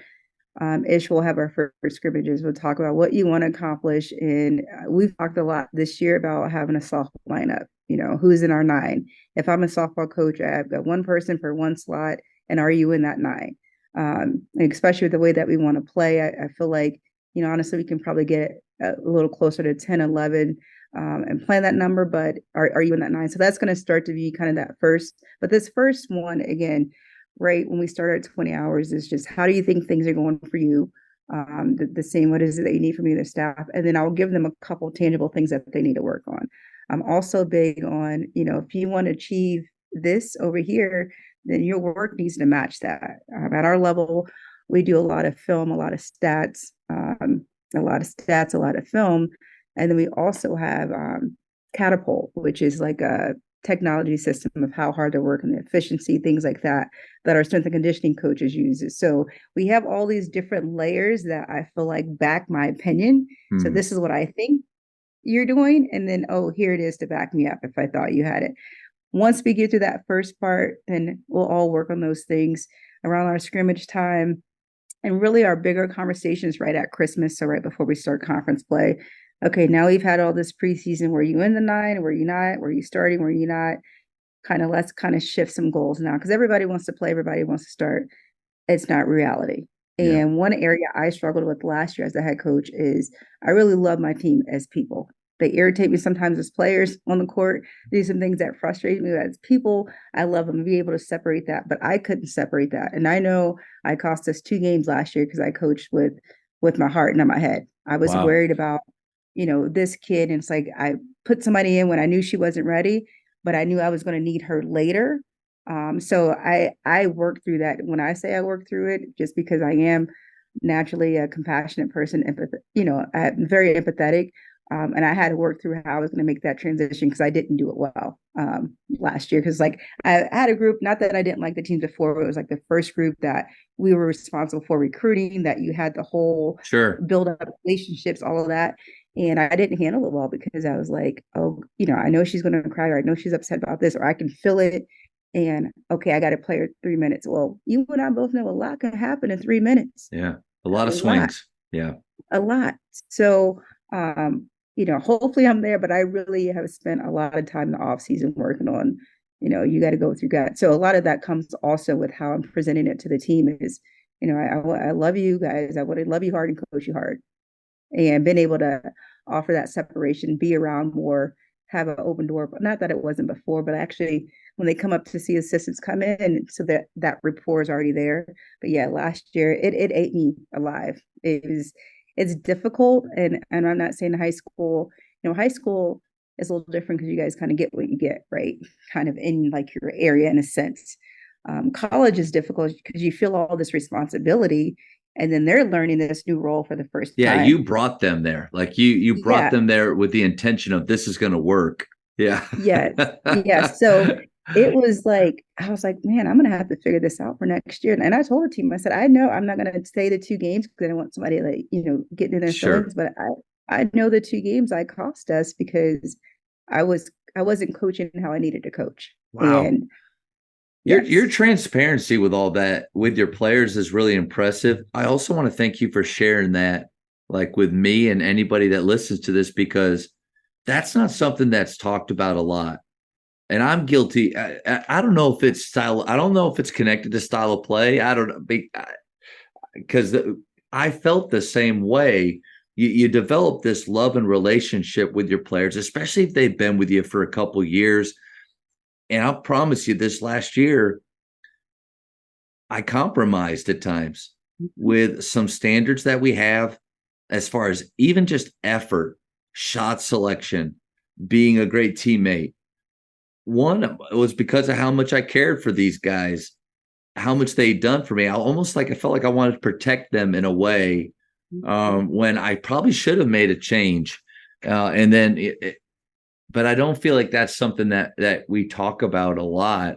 Ish will have our first scrimmages. We'll talk about what you want to accomplish. And we've talked a lot this year about having a softball lineup. Who's in our nine? If I'm a softball coach, I've got one person for one slot. And are you in that nine? Especially with the way that we want to play, I feel like, honestly, we can probably get a little closer to 10, 11 and plan that number. But are you in that nine? So that's going to start to be kind of that first. But this first one, again, right when we start at 20 hours, is just how do you think things are going for you? The same, what is it that you need from me, the staff? And then I'll give them a couple tangible things that they need to work on. I'm also big on, if you want to achieve this over here, then your work needs to match that. At our level, we do a lot of film, a lot of stats, a lot of film. And then we also have Catapult, which is like a technology system of how hard they're working, the efficiency, things like that, that our strength and conditioning coaches use. So we have all these different layers that I feel like back my opinion. So Hmm. this is what I think you're doing. And then, oh, here it is to back me up if I thought you had it. Once we get through that first part, then we'll all work on those things around our scrimmage time. And really our bigger conversations right at Christmas. So right before we start conference play. Okay, now we've had all this preseason. Were you in the nine? Were you not? Were you starting? Were you not? Let's kind of shift some goals now, because everybody wants to play, everybody wants to start. It's not reality. Yeah. And one area I struggled with last year as a head coach is I really love my team as people. They irritate me sometimes as players on the court, do some things that frustrate me as people. I love them to be able to separate that, but I couldn't separate that. And I know I cost us 2 games last year because I coached with my heart and not my head. I was Wow. worried about, this kid. And it's like I put somebody in when I knew she wasn't ready, but I knew I was going to need her later. So I work through that. When I say I work through it, just because I am naturally a compassionate person, I'm very empathetic. And I had to work through how I was going to make that transition because I didn't do it well last year. Because like I had a group, not that I didn't like the teams before, but it was like the first group that we were responsible for recruiting. That you had the whole Sure. build up relationships, all of that. And I didn't handle it well because I was like, oh, I know she's going to cry, or I know she's upset about this, or I can feel it. And okay, I got to play her 3 minutes. Well, you and I both know a lot can happen in 3 minutes. Yeah. A lot A of lot, swings. Yeah. a lot. So, hopefully I'm there, but I really have spent a lot of time in the off season working on, you got to go through that. So a lot of that comes also with how I'm presenting it to the team is, I love you guys. I would love you hard and coach you hard, and been able to offer that separation, be around more, have an open door. But not that it wasn't before, but actually when they come up to see assistants come in, so that rapport is already there. But yeah, last year it ate me alive. It's difficult, and I'm not saying high school. High school is a little different because you guys kind of get what you get, right? Kind of in like your area in a sense. College is difficult because you feel all this responsibility, and then they're learning this new role for the first Yeah. time. You brought them there. Like you brought Yeah, them there with the intention of this is going to work. Yeah. yes, yes. So it was like I was like, man, I'm gonna have to figure this out for next year. And I told the team, I said, I know I'm not gonna stay the 2 games because I don't want somebody like getting in their Sure. feelings, but I know the 2 games I cost us because I wasn't coaching how I needed to coach. Wow. And Your yes, transparency with all that with your players is really impressive. I also want to thank you for sharing that, like with me and anybody that listens to this, because that's not something that's talked about a lot. And I'm guilty. I don't know if it's style. I don't know if it's connected to style of play. I don't know because I felt the same way. You develop this love and relationship with your players, especially if they've been with you for a couple years. And I'll promise you, this last year, I compromised at times with some standards that we have as far as even just effort, shot selection, being a great teammate. One was because of how much I cared for these guys, how much they'd done for me. I felt like I wanted to protect them in a way when I probably should have made a change. And then, but I don't feel like that's something that we talk about a lot.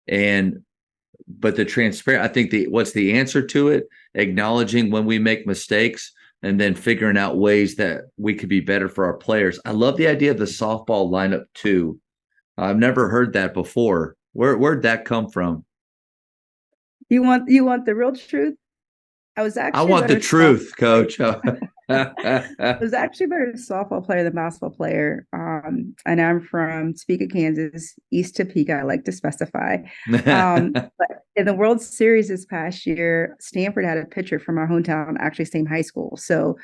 And but the transparent, I think what's the answer to it? Acknowledging when we make mistakes and then figuring out ways that we could be better for our players. I love the idea of the softball lineup too. I've never heard that before. Where'd that come from? you want the real truth? I was I actually a want the better softball truth, player. coach. I was actually a better softball player than basketball player. And I'm from Topeka, Kansas, East Topeka. I like to specify. But in the World Series this past year, Stanford had a pitcher from our hometown, actually same high school. So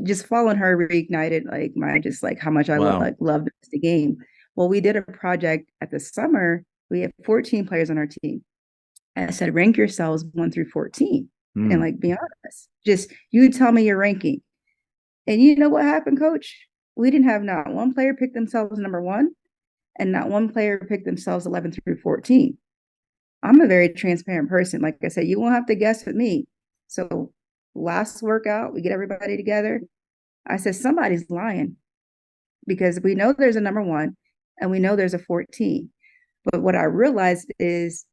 just following her reignited like my just like how much I Wow. loved the game. Well, we did a project at the summer. We had 14 players on our team. And I said, rank yourselves 1 through 14. And Hmm. like, be honest. Just you tell me your ranking. And you know what happened, coach? We didn't have not one player pick themselves number one, and not one player pick themselves 11 through 14. I'm a very transparent person. Like I said, you won't have to guess with me. So last workout, we get everybody together. I said, somebody's lying because we know there's a number one and we know there's a 14. But what I realized is,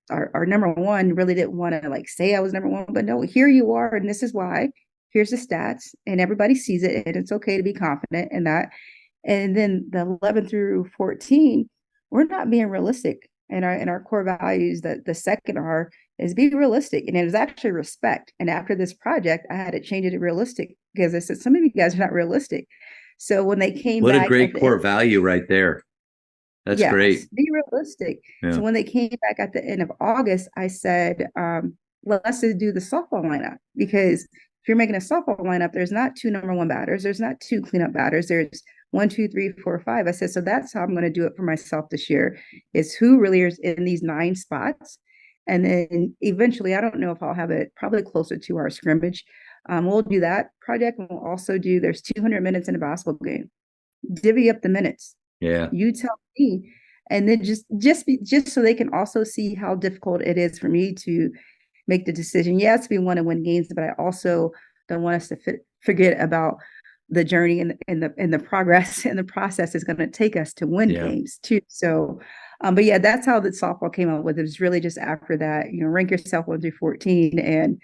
our number one really didn't want to like say I was number one, but no, here you are, and this is why. Here's the stats, and everybody sees it, and it's okay to be confident in that. And then the 11 through 14, we're not being realistic in our core values. That the second R is be realistic, and it was actually respect. And after this project, I had to change it to realistic because I said some of you guys are not realistic. So when they came What a back great at the end, core value right there. That's yes, great. be realistic. So Yeah. when they came back at the end of August, I said, let's just do the softball lineup because if you're making a softball lineup, there's not two number one batters, there's not two cleanup batters, there's 1, 2, 3, 4, 5. I said, so that's how I'm going to do it for myself this year is who really is in these 9 spots. And then eventually, I don't know if I'll have it probably closer to our scrimmage. We'll do that project. And we'll also do, there's 200 minutes in a basketball game. Divvy up the minutes. Yeah. You tell me, and then just so they can also see how difficult it is for me to make the decision. Yes, we want to win games, but I also don't want us to forget about the journey and the progress and the process is going to take us to win Yeah. games too. So, but yeah, that's how the softball came up with. It was really just after that, rank yourself 1 through 14, and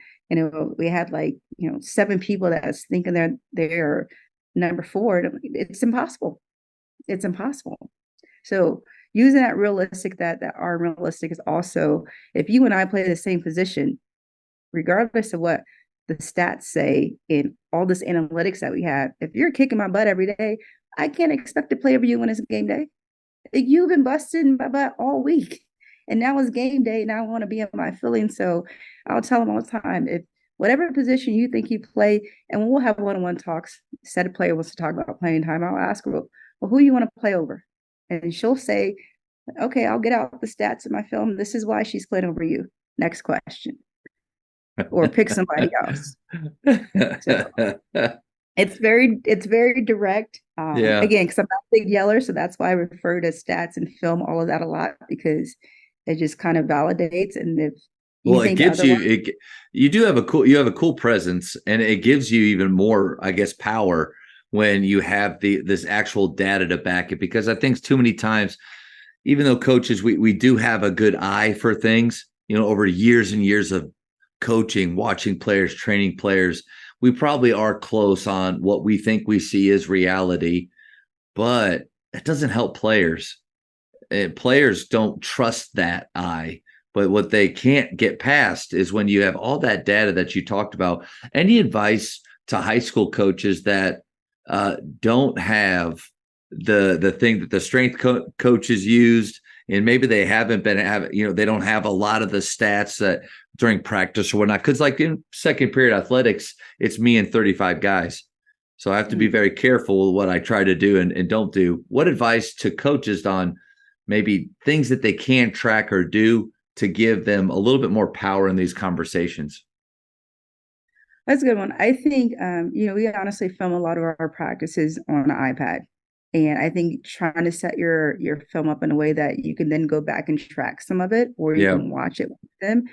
we had like 7 people that's thinking they're number four. It's impossible. It's impossible. So using that realistic that are realistic is also if you and I play the same position, regardless of what the stats say in all this analytics that we have, if you're kicking my butt every day, I can't expect to play over you when it's game day. You've been busting my butt all week. And now it's game day and I want to be in my feelings. So I'll tell them all the time if whatever position you think you play, and we'll have one-on-one talks, said a player wants to talk about playing time, I'll ask her, well, who you want to play over? And she'll say, okay, I'll get out the stats in my film. This is why she's playing over you. Next question. Or pick somebody else. So it's very direct. Yeah. Again, because I'm not a big yeller, so that's why I refer to stats and film all of that a lot because it just kind of validates. And if you Well, it think gives otherwise, you have a cool presence, and it gives you even more, I guess, power when you have this actual data to back it. Because I think too many times, even though coaches, we do have a good eye for things, over years and years of coaching, watching players, training players, we probably are close on what we think we see as reality, but it doesn't help players. Players don't trust that eye. But what they can't get past is when you have all that data that you talked about. Any advice to high school coaches that don't have the thing that the strength coaches used, and maybe they haven't been they don't have a lot of the stats that during practice or whatnot? Because like in second period athletics, it's me and 35 guys. So I have to be very careful with what I try to do and don't do. What advice to coaches on maybe things that they can track or do to give them a little bit more power in these conversations? That's a good one. I think, we honestly film a lot of our practices on an iPad. And I think trying to set your film up in a way that you can then go back and track some of it, or you Yeah. can watch it with them.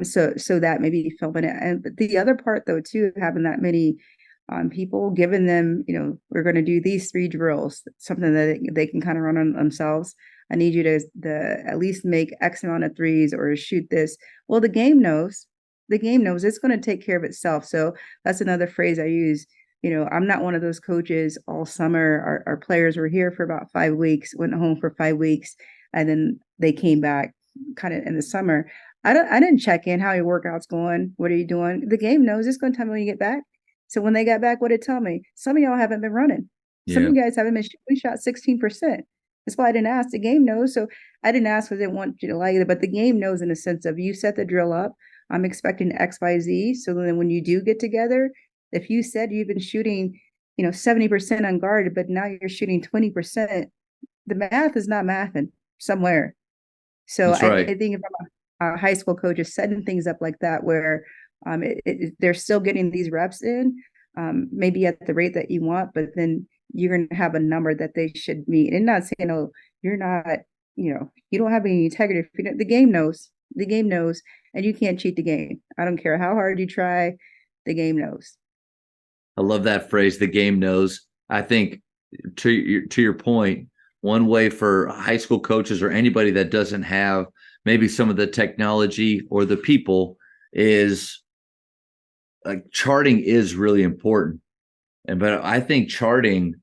So that maybe filming it. And but the other part though, too, having that many people, giving them, we're going to do these three drills, something that they can kind of run on themselves. I need you to at least make X amount of threes or shoot this. Well, the game knows it's going to take care of itself. So that's another phrase I use. I'm not one of those coaches all summer. Our players were here for about 5 weeks, went home for 5 weeks, and then they came back kind of in the summer. I didn't check in how your workout's going. What are you doing? The game knows it's going to tell me when you get back. So when they got back, what did it tell me? Some of y'all haven't been running. Some Yeah. of you guys haven't been shooting. We shot 16%. That's why I didn't ask. The game knows. So I didn't ask because I didn't want you to like it, but the game knows in the sense of you set the drill up. I'm expecting X, Y, Z. So then when you do get together, if you said you've been shooting, 70% unguarded, but now you're shooting 20%, the math is not mathing somewhere. So That's I right. think if I'm a high school coach is setting things up like that, where they're still getting these reps in, maybe at the rate that you want, but then you're going to have a number that they should meet. And not saying, oh, you're not, you don't have any integrity. The game knows, and you can't cheat the game. I don't care how hard you try, the game knows. I love that phrase. The game knows. I think to your point, one way for high school coaches or anybody that doesn't have maybe some of the technology or the people is like charting is really important. But I think charting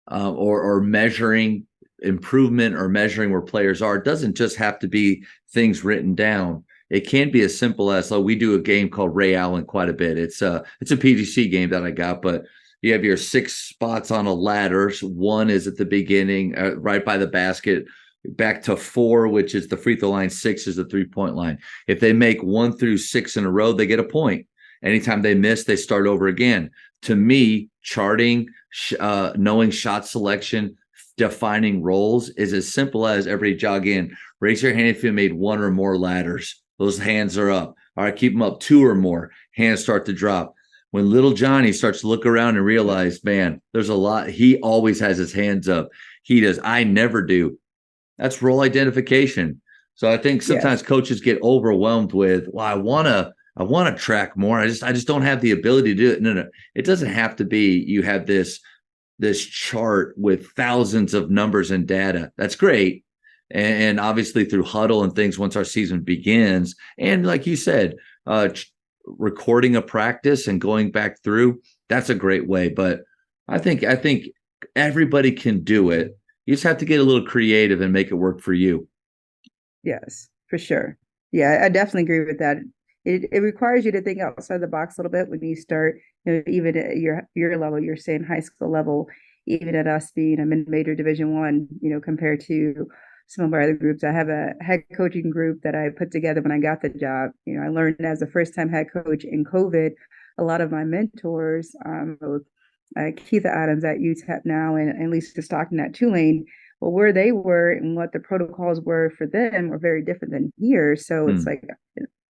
or measuring improvement or measuring where players are doesn't just have to be things written down. It can be as simple as we do a game called Ray Allen quite a bit. It's a PGC game that I got, but you have your 6 spots on a ladder. So one is at the beginning, right by the basket, back to 4, which is the free throw line. 6 is the 3-point line. If they make 1 through 6 in a row, they get a point. Anytime they miss, they start over again. To me, charting, knowing shot selection, defining roles is as simple as everybody jog in. Raise your hand if you made 1 or more ladders. Those hands are up. All right, keep them up. 2 or more. Hands start to drop. When little Johnny starts to look around and realize, man, there's a lot. He always has his hands up. He does. I never do. That's role identification. So I think sometimes Yes. coaches get overwhelmed with, well, I want to track more. I just don't have the ability to do it. No. It doesn't have to be you have this chart with thousands of numbers and data. That's great. And obviously through huddle and things once our season begins. And like you said, recording a practice and going back through, that's a great way. But I think everybody can do it. You just have to get a little creative and make it work for you. Yes, for sure. Yeah, I definitely agree with that. It requires you to think outside the box a little bit when you start, even at your level, you're saying high school level, even at us being a mid-major Division 1, compared to some of our other groups. I have a head coaching group that I put together when I got the job. I learned as a first-time head coach in COVID, a lot of my mentors, both Keith Adams at UTEP now and Lisa Stockton at Tulane, well, where they were and what the protocols were for them were very different than here. So it's Hmm. like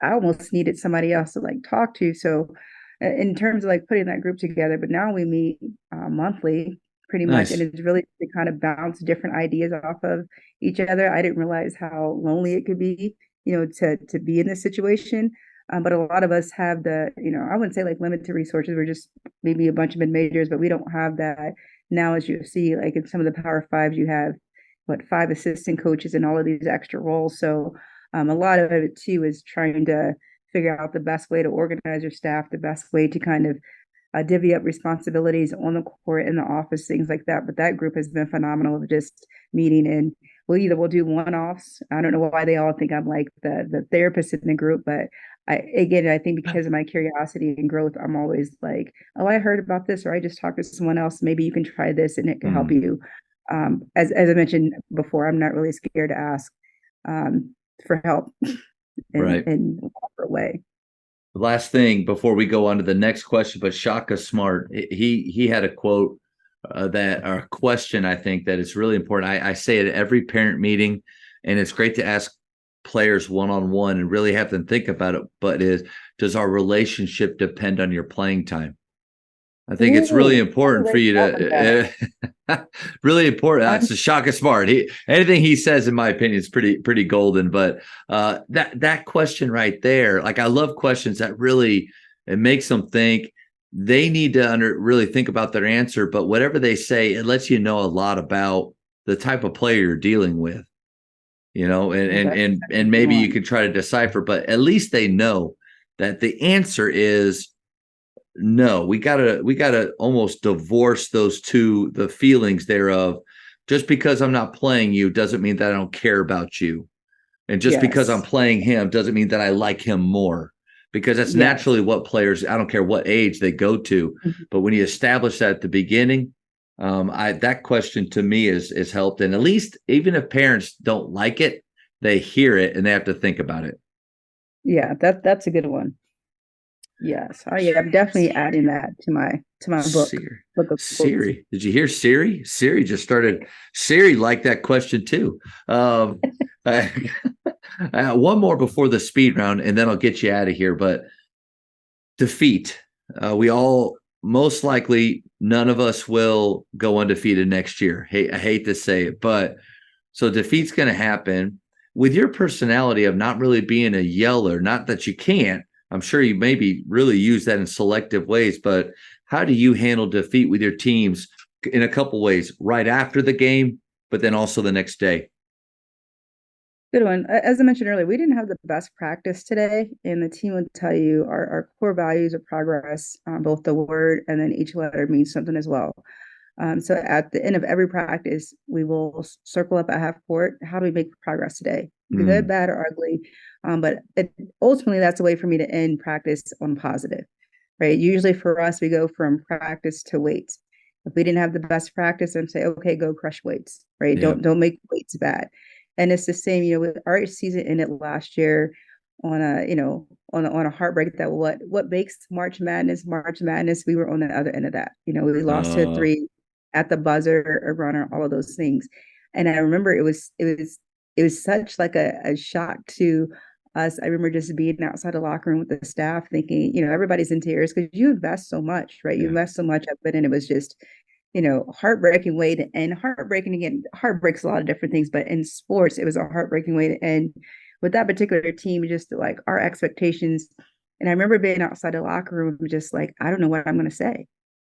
I almost needed somebody else to talk to. So in terms of putting that group together, but now we meet monthly pretty much, and Nice. it's really to kind of bounce different ideas off of each other. I didn't realize how lonely it could be, to be in this situation. But a lot of us have I wouldn't say limited resources. We're just maybe a bunch of mid majors, but we don't have that now. As you see, in some of the Power Fives, you have 5 assistant coaches and all of these extra roles. So a lot of it too is trying to figure out the best way to organize your staff, the best way to kind of divvy up responsibilities on the court, in the office, things like that. But that group has been phenomenal of just meeting, and we'll do one-offs. I don't know why they all think I'm like the therapist in the group, but I think because of my curiosity and growth, I'm always like, oh, I heard about this, or I just talked to someone else. Maybe you can try this and it can help Mm, you. As I mentioned before, I'm not really scared to ask for help right. in a way. Last thing before we go on to the next question, but Shaka Smart, he had a quote that or a question I think that is really important. I say it at every parent meeting, and it's great to ask players one on one and really have them think about it. But is does our relationship depend on your playing time? I think it's really Ooh, I important for really you thought of that. to really important. I'm It's a Shaka Smart. Anything he says, in my opinion, is pretty golden. But that question right there, like I love questions that really it makes them think. They need to really think about their answer. But whatever they say, it lets you know a lot about the type of player you're dealing with. And well, and that's and a and good maybe you one. could try to decipher, but at least they know that the answer is no. We gotta almost divorce the feelings thereof. Just because I'm not playing you doesn't mean that I don't care about you, and just because I'm Yes, playing him doesn't mean that I like him more, because that's yes. naturally what players, I don't care what age they go to. Mhm. But when you establish that at the beginning, I that question to me is helped. And at least even if parents don't like it, they hear it and they have to think about it. Yeah, that's a good one. Yes. Oh yeah, I'm definitely adding that to my Siri. book of quotes. Siri. Did you hear Siri? Siri just started. Siri liked that question too. Um, uh, one more before the speed round, and then I'll get you out of here. But defeat. We all, most likely, none of us will go undefeated next year. I hate to say it, but so defeat's going to happen. With your personality of not really being a yeller, not that you can't, I'm sure you maybe really use that in selective ways, but how do you handle defeat with your teams in a couple ways, right after the game, but then also the next day? Good one. As I mentioned earlier, we didn't have the best practice today, and the team would tell you our core values of progress, both the word and then each letter means something as well. So at the end of every practice, we will circle up at half court. How do we make progress today? Good, Mm, bad, or ugly? Ultimately, that's a way for me to end practice on positive, right? Usually for us, we go from practice to weights. If we didn't have the best practice, then say, okay, go crush weights, right? yeah. Don't make weights bad. And it's the same, with our season ended last year on a, on a heartbreak that what makes March Madness, we were on the other end of that. We lost to Uh, three at the buzzer, a runner, all of those things. And I remember it was such like a shock to us. I remember just being outside the locker room with the staff thinking, everybody's in tears because you invest so much, right? You yeah. invest so much of it, and it was just, heartbreaking way to end. Heartbreaking again, heartbreaks a lot of different things, but in sports, it was a heartbreaking way to end with that particular team, just like our expectations. And I remember being outside the locker room, just like, I don't know what I'm going to say.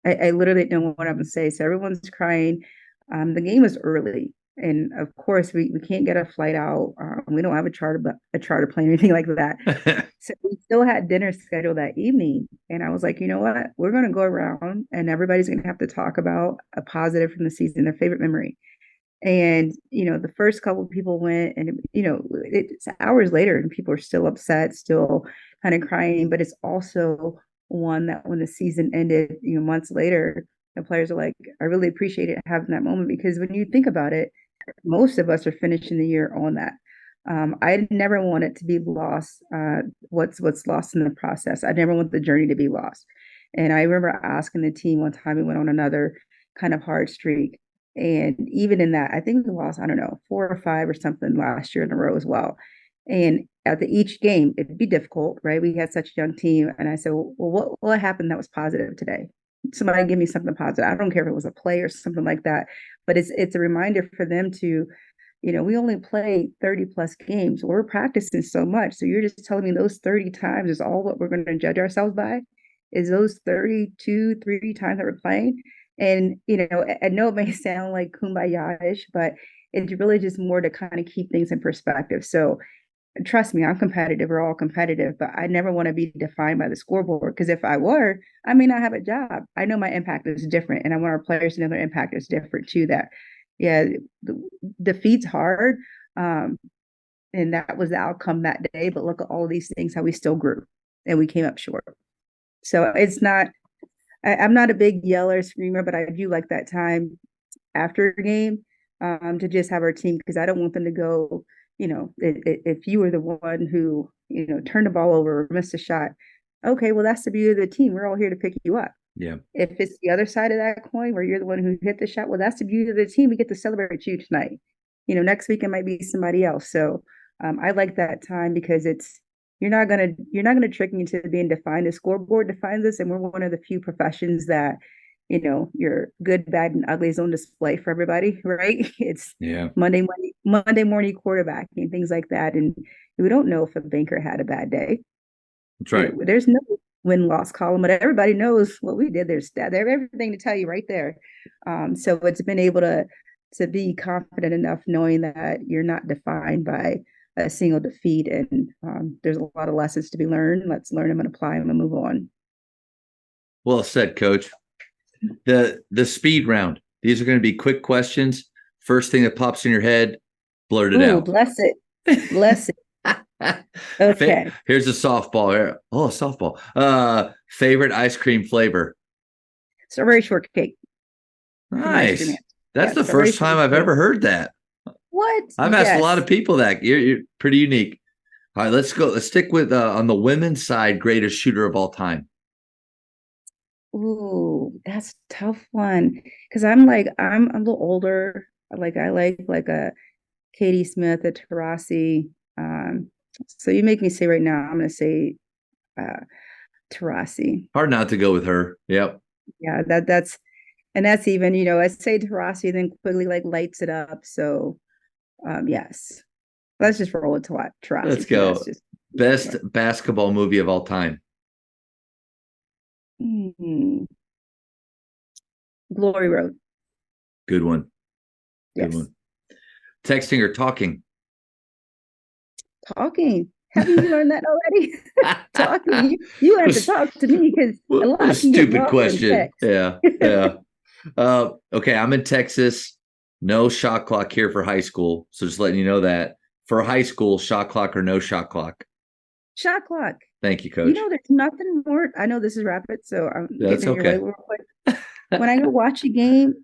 I literally don't know what I'm going to say. So everyone's crying. The game was early. And of course, we can't get a flight out. We don't have a charter plane or anything like that. So we still had dinner scheduled that evening. And I was like, you know what? We're going to go around and everybody's going to have to talk about a positive from the season, their favorite memory. And, the first couple of people went and, it's hours later and people are still upset, still kind of crying. But it's also one that when the season ended, months later, the players are like, I really appreciated having that moment because when you think about it, most of us are finishing the year on that. I never want it to be lost. What's lost in the process. I never want the journey to be lost. And I remember asking the team one time, we went on another kind of hard streak. And even in that, I think we lost, I don't know, 4 or 5 or something last year in a row as well. And at each game, it'd be difficult, right? We had such a young team. And I said, well, what happened that was positive today? Somebody give me something positive. I don't care if it was a play or something like that, but it's a reminder for them to, we only play 30 plus games. We're practicing so much. So you're just telling me those 30 times is all what we're going to judge ourselves by? Is those 32, 3 times that we're playing? And, I know it may sound like kumbaya-ish, but it's really just more to kind of keep things in perspective. So trust me, I'm competitive. We're all competitive, but I never want to be defined by the scoreboard because if I were, I may not have a job. I know my impact is different, and I want our players to know their impact is different too. That, yeah, defeat's hard, um, and that was the outcome that day. But look at all these things, how we still grew, and we came up short. So it's not. I'm not a big yeller screamer, but I do like that time after a game to just have our team because I don't want them to go. If you were the one who turned the ball over or missed a shot, okay, well that's the beauty of the team. We're all here to pick you up. Yeah. If it's the other side of that coin where you're the one who hit the shot, well that's the beauty of the team. We get to celebrate you tonight. Next week it might be somebody else. So I like that time because it's you're not gonna trick me into being defined. The scoreboard defines us, and we're one of the few professions that your good, bad, and ugly is on display for everybody, right? It's Yeah. Monday morning quarterback and things like that. And we don't know if a banker had a bad day. That's right. There's no win-loss column, but everybody knows what we did. There's everything to tell you right there. So it's been able to be confident enough knowing that you're not defined by a single defeat. And there's a lot of lessons to be learned. Let's learn them and apply them and move on. Well said, Coach. The speed round. These are going to be quick questions. First thing that pops in your head, blurt it out. Bless it. Bless it. Okay. Here's a softball. Oh, softball. Favorite ice cream flavor? Strawberry shortcake. Nice. That's the first time I've ever heard that. What? I've asked a lot of people that. You're pretty unique. All right, let's go. Let's stick with on the women's side, greatest shooter of all time. Ooh, that's a tough one. Because I'm a little older. I like a Katie Smith, a Taurasi. So you make me say right now, I'm gonna say Taurasi. Hard not to go with her. Yep. Yeah, that's even, I say Taurasi, then quickly lights it up. So yes. Let's just roll it to Taurasi. Let's go. Best basketball movie of all time. Glory Road. Good one. Yes. Good one. Texting or talking? Talking. Haven't you learned that already? Talking. You have to talk to me because a lot of stupid question. Yeah. Yeah. Okay, I'm in Texas. No shot clock here for high school. So just letting you know that. For high school, shot clock or no shot clock? Shot clock. Thank you, Coach. There's nothing more. I know this is rapid, so I'm That's getting in okay. your way real quick. When I go watch a game,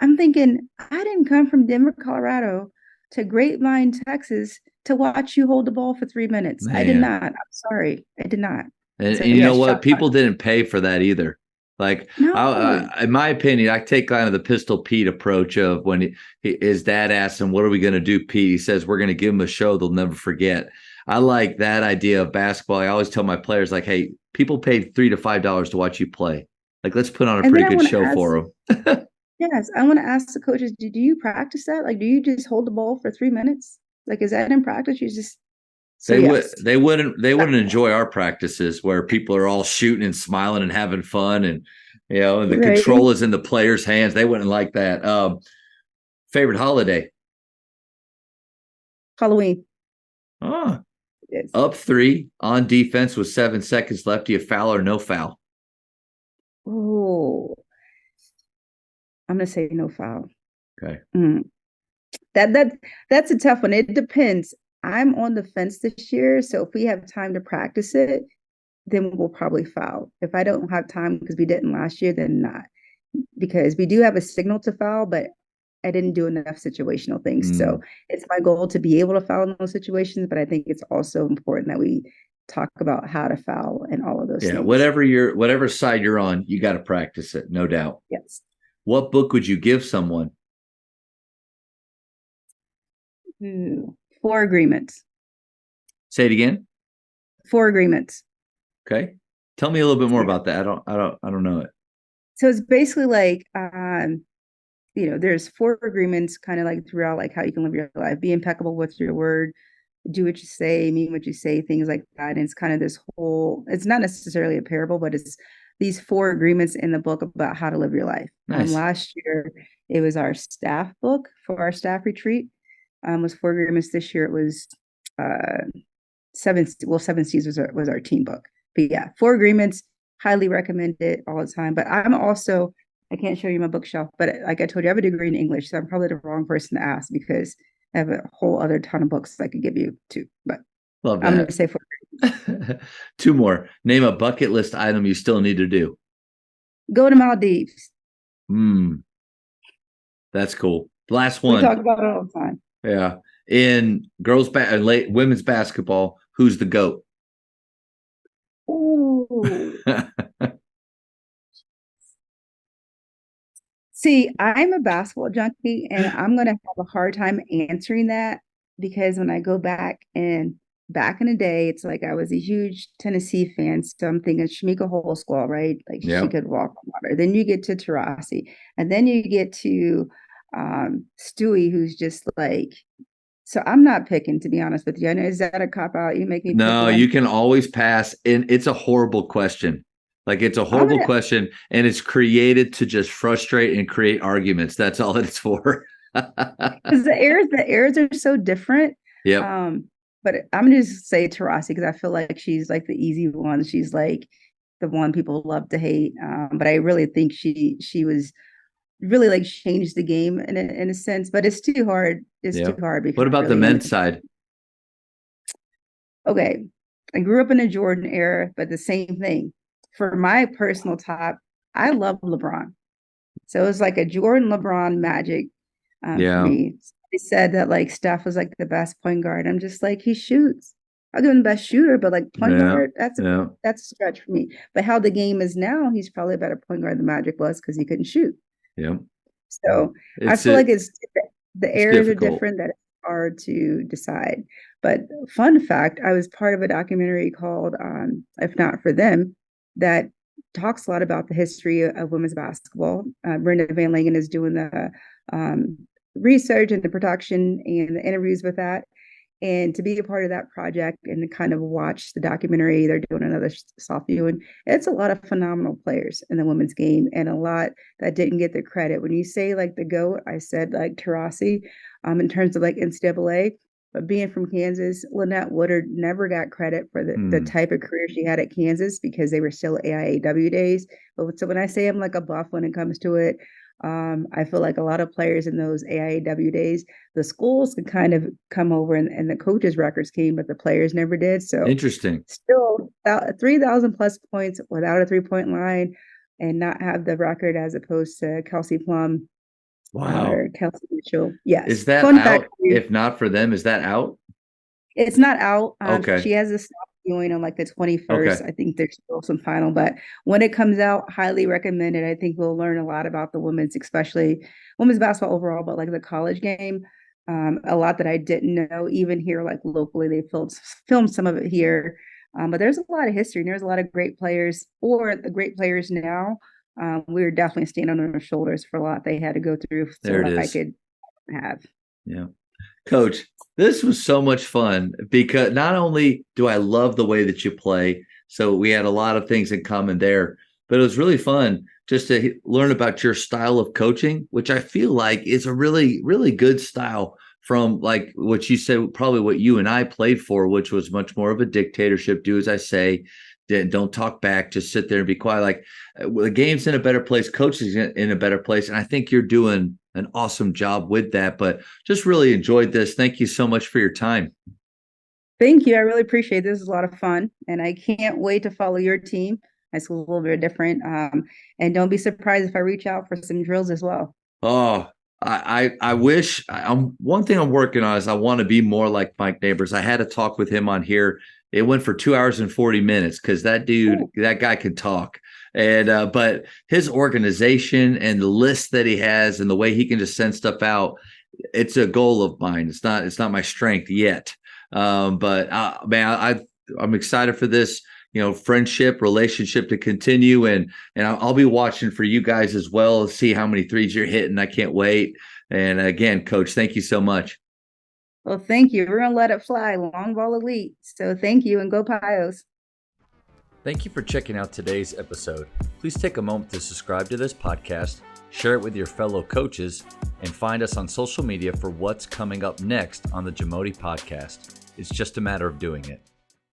I'm thinking, I didn't come from Denver, Colorado to Grapevine, Texas to watch you hold the ball for 3 minutes. Man. I did not. I'm sorry. I did not. And you know what? People didn't pay for that either. No. In my opinion, I take kind of the Pistol Pete approach of when his dad asked him, what are we going to do, Pete? He says, we're going to give them a show they'll never forget. I like that idea of basketball. I always tell my players, hey, people paid $3 to $5 to watch you play. Let's put on a pretty good show for them. Yes. I want to ask the coaches, do you practice that? Do you just hold the ball for 3 minutes? Is that in practice? You just They wouldn't enjoy our practices where people are all shooting and smiling and having fun and and the control is in the players' hands. They wouldn't like that. Favorite holiday? Halloween. Oh, up 3 on defense with 7 seconds left. Do you foul or no foul? Oh, I'm gonna say no foul. Okay. That's a tough one. It depends. I'm on the fence this year, so if we have time to practice it, then we'll probably foul. If I don't have time because we didn't last year, then not. Because we do have a signal to foul, but I didn't do enough situational things. So it's my goal to be able to foul in those situations, but I think it's also important that we talk about how to foul and all of those things. Whatever side you're on, you got to practice it, no doubt. Yes. What book would you give someone? 4 Agreements. Say it again. 4 Agreements. Okay. Tell me a little bit more about that. I don't know it. So it's basically there's 4 agreements kind of throughout how you can live your life. Be impeccable with your word, do what you say, mean what you say, things like that. And it's kind of this whole, it's not necessarily a parable, but it's these 4 agreements in the book about how to live your life. Nice. Last year, it was our staff book for our staff retreat. Was 4 agreements. This year, it was Seven Seas was our team book. But yeah, Four Agreements, highly recommend it all the time. But I can't show you my bookshelf, but like I told you, I have a degree in English, so I'm probably the wrong person to ask because I have a whole other ton of books I could give you too. But Love I'm going that. to say Four. Two more. Name a bucket list item you still need to do. Go to Maldives. That's cool. Last We one. talk about it all the time. Yeah. In women's basketball, who's the GOAT? Ooh. See, I'm a basketball junkie and I'm going to have a hard time answering that because when I go back in the day, it's like I was a huge Tennessee fan. So I'm thinking Shamika Holsclaw, right? Like she Yep. could walk on water. Then you get to Taurasi and then you get to Stewie, who's just like, so I'm not picking, to be honest with you. I know, is that a cop out? You make me pick No, one. you can always pass. And it's a horrible question. Like it's a horrible question, and it's created to just frustrate and create arguments. That's all it's for. Because the airs are so different. Yep. But I'm gonna just say Tarasi because I feel like she's like the easy one. She's like the one people love to hate. But I really think she was really like changed the game in a sense. But it's too hard. It's too hard. Because what about the men's side? Okay, I grew up in the Jordan era, but the same thing. For my personal top, I love LeBron. So it was like a Jordan LeBron magic for me. They said that like Steph was like the best point guard. I'm just like, he shoots. I'll give him the best shooter, but like point guard, that's a stretch for me. But how the game is now, he's probably a better point guard than Magic was because he couldn't shoot. Yeah. So I feel like the areas are different, that it's hard to decide. But fun fact, I was part of a documentary called If Not For Them that talks a lot about the history of women's basketball. Brenda Van Langen is doing the research and the production and the interviews with that. And to be a part of that project and to kind of watch the documentary, they're doing another soft viewing. It's a lot of phenomenal players in the women's game and a lot that didn't get the credit. When you say like the GOAT, I said like Taurasi in terms of like NCAA. But being from Kansas, Lynette Woodard never got credit for the type of career she had at Kansas because they were still AIAW days. But so when I say I'm like a buff when it comes to it, I feel like a lot of players in those AIAW days, the schools could kind of come over and the coaches' records came, but the players never did. So interesting. Still, 3,000 plus points without a 3-point line and not have the record as opposed to Kelsey Plum. Wow. Or Kelsey Mitchell. Yes. Is that Fun out? Fact, if not for them, is that out? It's not out. Okay. She has a stop viewing on like the 21st. Okay. I think there's still some final, but when it comes out, highly recommended. I think we'll learn a lot about the women's, especially women's basketball overall, but like the college game. A lot that I didn't know, even here, like locally, they filmed some of it here. But there's a lot of history and there's a lot of great players or the great players now. We were definitely standing on their shoulders for a lot they had to go through so that I could have. Yeah. Coach, this was so much fun because not only do I love the way that you play, so we had a lot of things in common there, but it was really fun just to learn about your style of coaching, which I feel like is a really, really good style from like what you said, probably what you and I played for, which was much more of a dictatorship, do as I say. Don't talk back, just sit there and be quiet. Like the game's in a better place, coaching's in a better place. And I think you're doing an awesome job with that, but just really enjoyed this. Thank you so much for your time. Thank you. I really appreciate it. This is a lot of fun and I can't wait to follow your team. It's a little bit different. And don't be surprised if I reach out for some drills as well. Oh, I wish one thing I'm working on is I want to be more like Mike Neighbors. I had a talk with him on here. It went for 2 hours and 40 minutes because that dude, that guy could talk. And but his organization and the list that he has and the way he can just send stuff out, it's a goal of mine. It's not my strength yet. But man, I'm excited for this, friendship, relationship to continue. And I'll be watching for you guys as well, see how many threes you're hitting. I can't wait. And again, Coach, thank you so much. Well, thank you. We're going to let it fly. Long ball elite. So thank you and go Pios. Thank you for checking out today's episode. Please take a moment to subscribe to this podcast, share it with your fellow coaches, and find us on social media for what's coming up next on the Jamodi Podcast. It's just a matter of doing it.